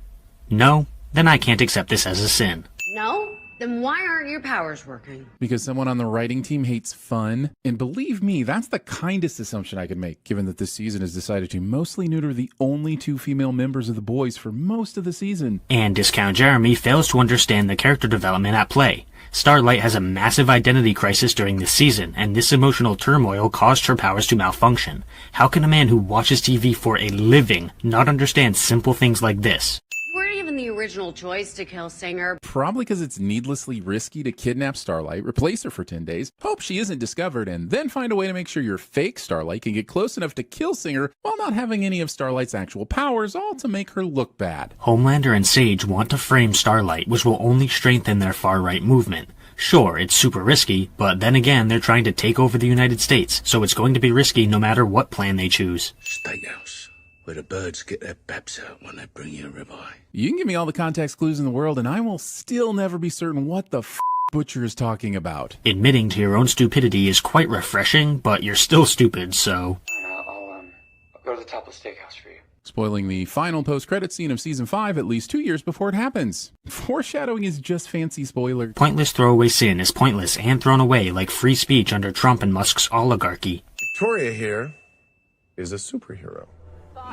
No? Then I can't accept this as a sin. No? Then why aren't your powers working? Because someone on the writing team hates fun. And believe me, that's the kindest assumption I could make, given that this season has decided to mostly neuter the only 2 female members of the boys for most of the season. And Discount Jeremy fails to understand the character development at play. Starlight has a massive identity crisis during this season, and this emotional turmoil caused her powers to malfunction. How can a man who watches TV for a living not understand simple things like this? You weren't even the original choice to kill Singer. Probably because it's needlessly risky to kidnap Starlight, replace her for 10 days, hope she isn't discovered, and then find a way to make sure your fake Starlight can get close enough to kill Singer while not having any of Starlight's actual powers, all to make her look bad. Homelander and Sage want to frame Starlight, which will only strengthen their far-right movement. Sure, it's super risky, but then again, they're trying to take over the United States, so it's going to be risky no matter what plan they choose. Steakhouse, where the birds get their babs out when they bring you a ribeye. You can give me all the context clues in the world, and I will still never be certain what the Butcher is talking about. Admitting to your own stupidity is quite refreshing, but you're still stupid, so... I'll go to the Topless Steakhouse for you. Spoiling the final post-credit scene of Season 5 at least 2 years before it happens. Foreshadowing is just fancy spoiler. Pointless throwaway sin is pointless and thrown away like free speech under Trump and Musk's oligarchy. Victoria here is a superhero.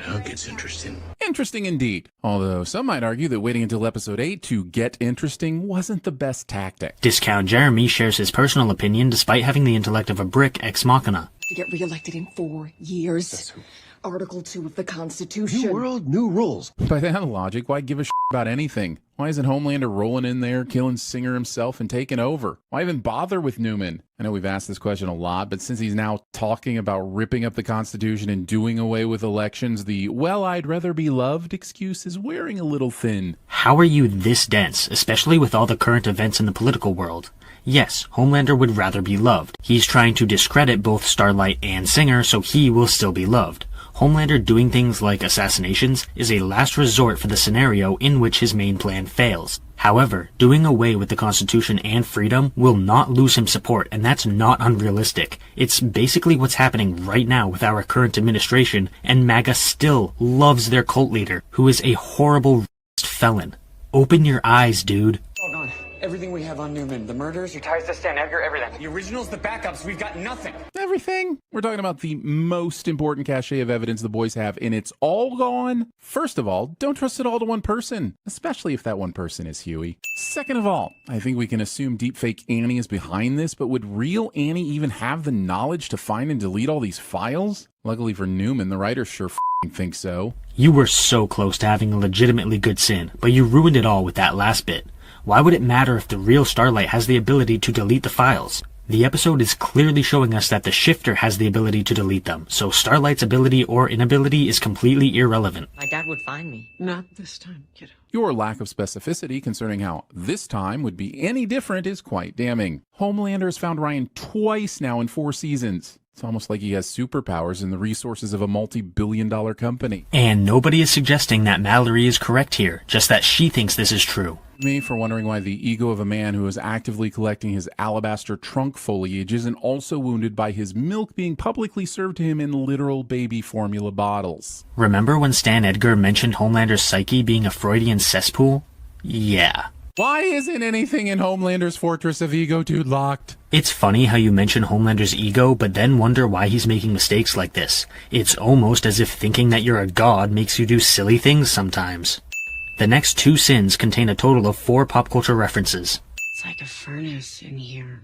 Now it gets interesting. Interesting indeed. Although some might argue that waiting until episode 8 to get interesting wasn't the best tactic. Discount Jeremy shares his personal opinion despite having the intellect of a brick ex machina. To get reelected in 4 years. Article 2 of the Constitution. New world, new rules. By that logic, why give a shit about anything? Why isn't Homelander rolling in there, killing Singer himself, and taking over? Why even bother with Newman? I know we've asked this question a lot, but since he's now talking about ripping up the Constitution and doing away with elections, the "well, I'd rather be loved" excuse is wearing a little thin. How are you this dense, especially with all the current events in the political world? Yes, Homelander would rather be loved. He's trying to discredit both Starlight and Singer so he will still be loved. Homelander doing things like assassinations is a last resort for the scenario in which his main plan fails. However, doing away with the Constitution and freedom will not lose him support, and that's not unrealistic. It's basically what's happening right now with our current administration, and MAGA still loves their cult leader, who is a horrible felon. Open your eyes, dude. Doggone. Everything we have on Newman, the murders, your ties to Stan Edgar, everything. The originals, the backups, we've got nothing. Everything? We're talking about the most important cachet of evidence the boys have, and it's all gone? First of all, don't trust it all to one person, especially if that one person is Huey. Second of all, I think we can assume deepfake Annie is behind this, but would real Annie even have the knowledge to find and delete all these files? Luckily for Newman, the writers sure think so. You were so close to having a legitimately good sin, but you ruined it all with that last bit. Why would it matter if the real Starlight has the ability to delete the files? The episode is clearly showing us that the Shifter has the ability to delete them, so Starlight's ability or inability is completely irrelevant. My dad would find me. Not this time, kiddo. Your lack of specificity concerning how this time would be any different is quite damning. Homelander has found Ryan twice now in 4 seasons. It's almost like he has superpowers and the resources of a multi-billion-dollar company. And nobody is suggesting that Mallory is correct here, just that she thinks this is true. Me for wondering why the ego of a man who is actively collecting his alabaster trunk foliage isn't also wounded by his milk being publicly served to him in literal baby formula bottles. Remember when Stan Edgar mentioned Homelander's psyche being a Freudian cesspool? Yeah. Why isn't anything in Homelander's Fortress of Ego Dude locked? It's funny how you mention Homelander's ego, but then wonder why he's making mistakes like this. It's almost as if thinking that you're a god makes you do silly things sometimes. The next 2 sins contain a total of 4 pop culture references. It's like a furnace in here.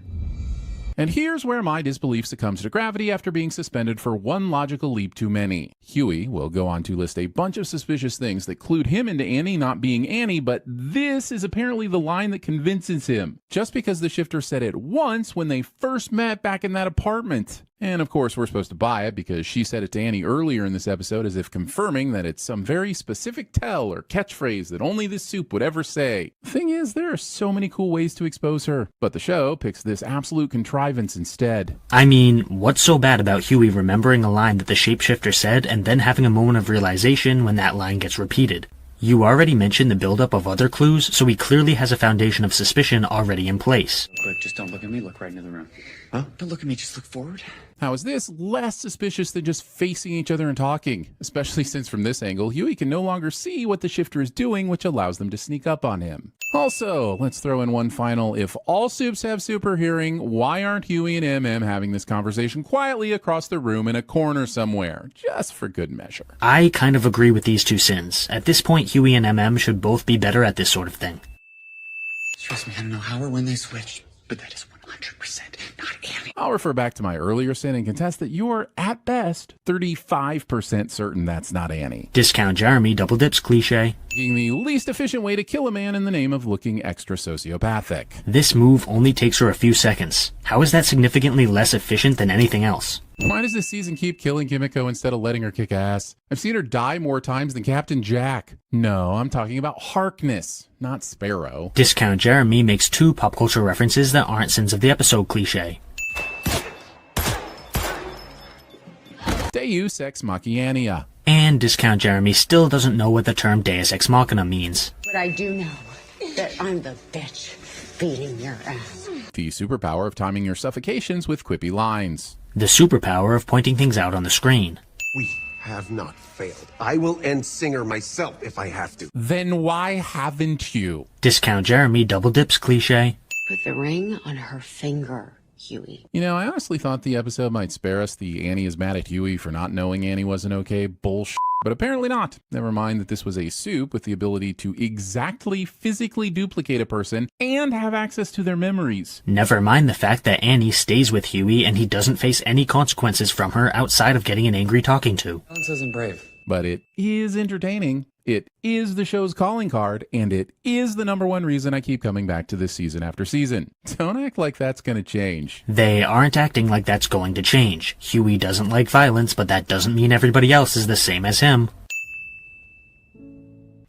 And here's where my disbelief succumbs to gravity after being suspended for one logical leap too many. Huey will go on to list a bunch of suspicious things that clued him into Annie not being Annie, but this is apparently the line that convinces him, just because the Shifter said it once when they first met back in that apartment. And of course we're supposed to buy it because she said it to Annie earlier in this episode as if confirming that it's some very specific tell or catchphrase that only this soup would ever say. The thing is, there are so many cool ways to expose her, but the show picks this absolute contrivance instead. I mean, what's so bad about Huey remembering a line that the shapeshifter said and then having a moment of realization when that line gets repeated? You already mentioned the buildup of other clues, so he clearly has a foundation of suspicion already in place. Quick, just don't look at me, look right into the room. Huh? Don't look at me, just look forward. How is this less suspicious than just facing each other and talking? Especially since from this angle, Huey can no longer see what the Shifter is doing, which allows them to sneak up on him. Also, let's throw in one final, if all soups have super hearing, why aren't Huey and MM having this conversation quietly across the room in a corner somewhere, just for good measure? I kind of agree with these 2 sins. At this point, Huey and MM should both be better at this sort of thing. Trust me, I don't know how or when they switched, but that is 100% not Annie. I'll refer back to my earlier sin and contest that you're, at best, 35% certain that's not Annie. Discount Jeremy double dips cliche. Being the least efficient way to kill a man in the name of looking extra sociopathic. This move only takes her a few seconds. How is that significantly less efficient than anything else? Why does this season keep killing Kimiko instead of letting her kick ass? I've seen her die more times than Captain Jack. No, I'm talking about Harkness, not Sparrow. Discount Jeremy makes 2 pop culture references that aren't sins of the episode cliche. Deus Ex Machina. And Discount Jeremy still doesn't know what the term Deus Ex Machina means. But I do know that I'm the bitch beating your ass. The superpower of timing your suffocations with quippy lines. The superpower of pointing things out on the screen. We have not failed. I will end Singer myself if I have to. Then why haven't you? Discount Jeremy double dips cliche. Put the ring on her finger. Huey. You know, I honestly thought the episode might spare us the Annie is mad at Huey for not knowing Annie wasn't okay bullshit, but apparently not. Never mind that this was a soup with the ability to exactly physically duplicate a person and have access to their memories. Never mind the fact that Annie stays with Huey and he doesn't face any consequences from her outside of getting an angry talking to. Silence isn't brave. But it is entertaining. It is the show's calling card, and it is the #1 reason I keep coming back to this season after season. Don't act like that's gonna change. They aren't acting like that's going to change. Huey doesn't like violence, but that doesn't mean everybody else is the same as him.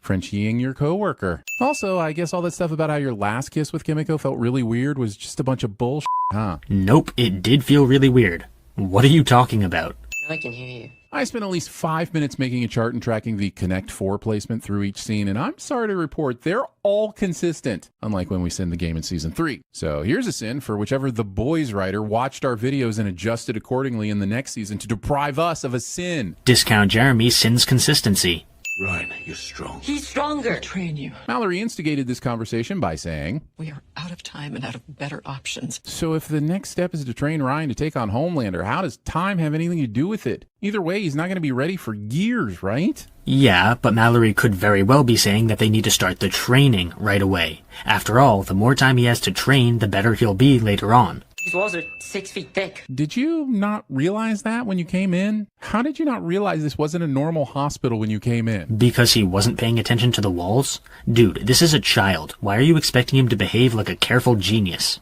Frenchieing your coworker. Also, I guess all that stuff about how your last kiss with Kimiko felt really weird was just a bunch of bullshit, huh? Nope, it did feel really weird. What are you talking about? I can hear you. I spent at least 5 minutes making a chart and tracking the Connect 4 placement through each scene, and I'm sorry to report they're all consistent, unlike when we send the game in Season 3. So here's a sin for whichever The Boys writer watched our videos and adjusted accordingly in the next season to deprive us of a sin. Discount Jeremy sins consistency. Ryan, you're strong. He's stronger. We'll train you. Mallory instigated this conversation by saying, We are out of time and out of better options. so if the next step is to train Ryan to take on Homelander, how does time have anything to do with it? Either way, he's not going to be ready for years, right? Yeah, but Mallory could very well be saying that they need to start the training right away. After all, the more time he has to train, the better he'll be later on. These walls are 6 feet thick. Did you not realize that when you came in? How did you not realize this wasn't a normal hospital when you came in? Because he wasn't paying attention to the walls? Dude, this is a child. Why are you expecting him to behave like a careful genius?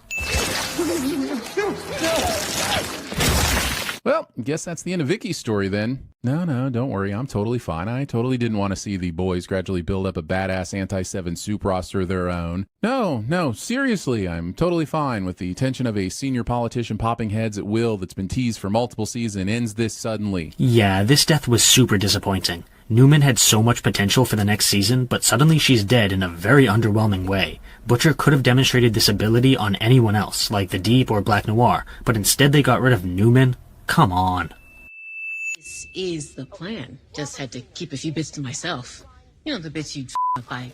Well, guess that's the end of Vicky's story then. No, don't worry. I'm totally fine. I totally didn't want to see the boys gradually build up a badass anti-7 soup roster of their own. No, seriously, I'm totally fine with the tension of a senior politician popping heads at will that's been teased for multiple seasons ends this suddenly. Yeah, this death was super disappointing. Newman had so much potential for the next season, but suddenly she's dead in a very underwhelming way. Butcher could have demonstrated this ability on anyone else, like the Deep or Black Noir, but instead they got rid of Newman? Come on. This is the plan. Just had to keep a few bits to myself. You know, the bits you'd f up by,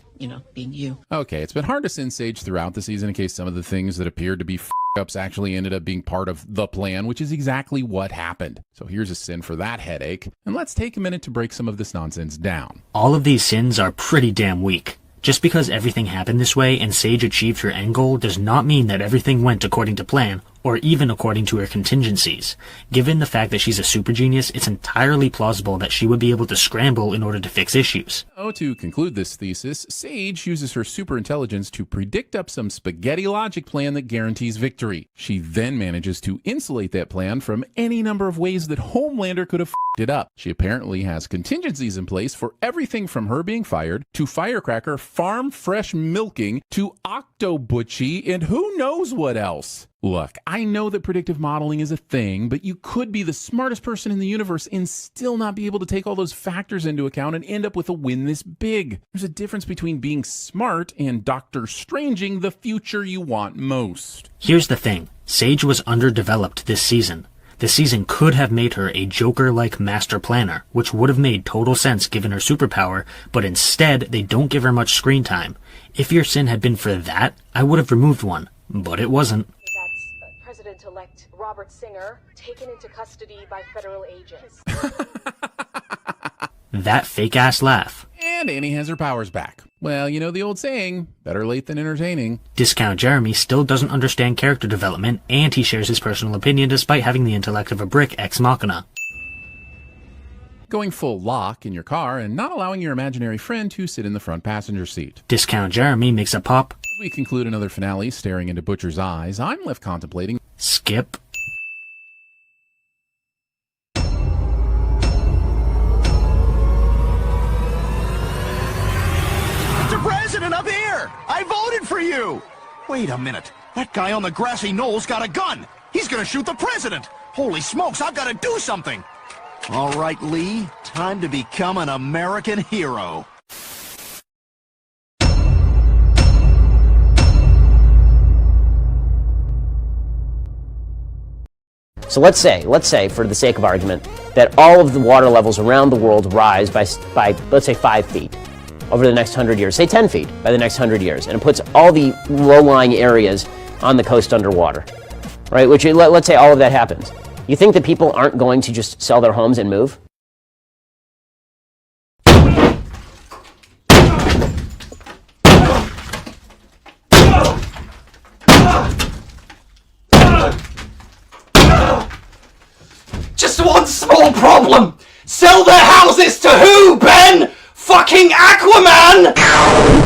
being you. Okay, it's been hard to send Sage throughout the season in case some of the things that appeared to be f-ups actually ended up being part of the plan, which is exactly what happened. So here's a sin for that headache, and let's take a minute to break some of this nonsense down. All of these sins are pretty damn weak. Just because everything happened this way and Sage achieved her end goal does not mean that everything went according to plan, or even according to her contingencies. Given the fact that she's a super genius, it's entirely plausible that she would be able to scramble in order to fix issues. To conclude this thesis, Sage uses her super intelligence to predict up some spaghetti logic plan that guarantees victory. She then manages to insulate that plan from any number of ways that Homelander could have f***ed it up. She apparently has contingencies in place for everything from her being fired, to Firecracker farm fresh milking, to Octobutchie, and who knows what else. Look, I know that predictive modeling is a thing, but you could be the smartest person in the universe and still not be able to take all those factors into account and end up with a win this big. There's a difference between being smart and Doctor Stranging the future you want most. Here's the thing. Sage was underdeveloped this season. This season could have made her a Joker-like master planner, which would have made total sense given her superpower, but instead they don't give her much screen time. If your sin had been for that, I would have removed one, but it wasn't. President-elect Robert Singer taken into custody by federal agents. That fake-ass laugh. And Annie has her powers back. Well, you know the old saying, better late than entertaining. Discount Jeremy still doesn't understand character development, and he shares his personal opinion despite having the intellect of a brick ex machina. Going full lock in your car and not allowing your imaginary friend to sit in the front passenger seat. Discount Jeremy makes a pop. As we conclude another finale staring into Butcher's eyes, I'm left contemplating. Skip. Mr. President, up here! I voted for you! Wait a minute. That guy on the grassy knoll's got a gun. He's gonna shoot the president. Holy smokes, I've got to do something. All right, Lee. Time to become an American hero. So let's say, for the sake of argument, that all of the water levels around the world rise by let's say 5 feet over the next 100 years, say 10 feet by the next 100 years, and it puts all the low-lying areas on the coast underwater. right? Which, let's say all of that happens. You think that people aren't going to just sell their homes and move? Just one small problem. Sell their houses to who, Ben? Fucking Aquaman!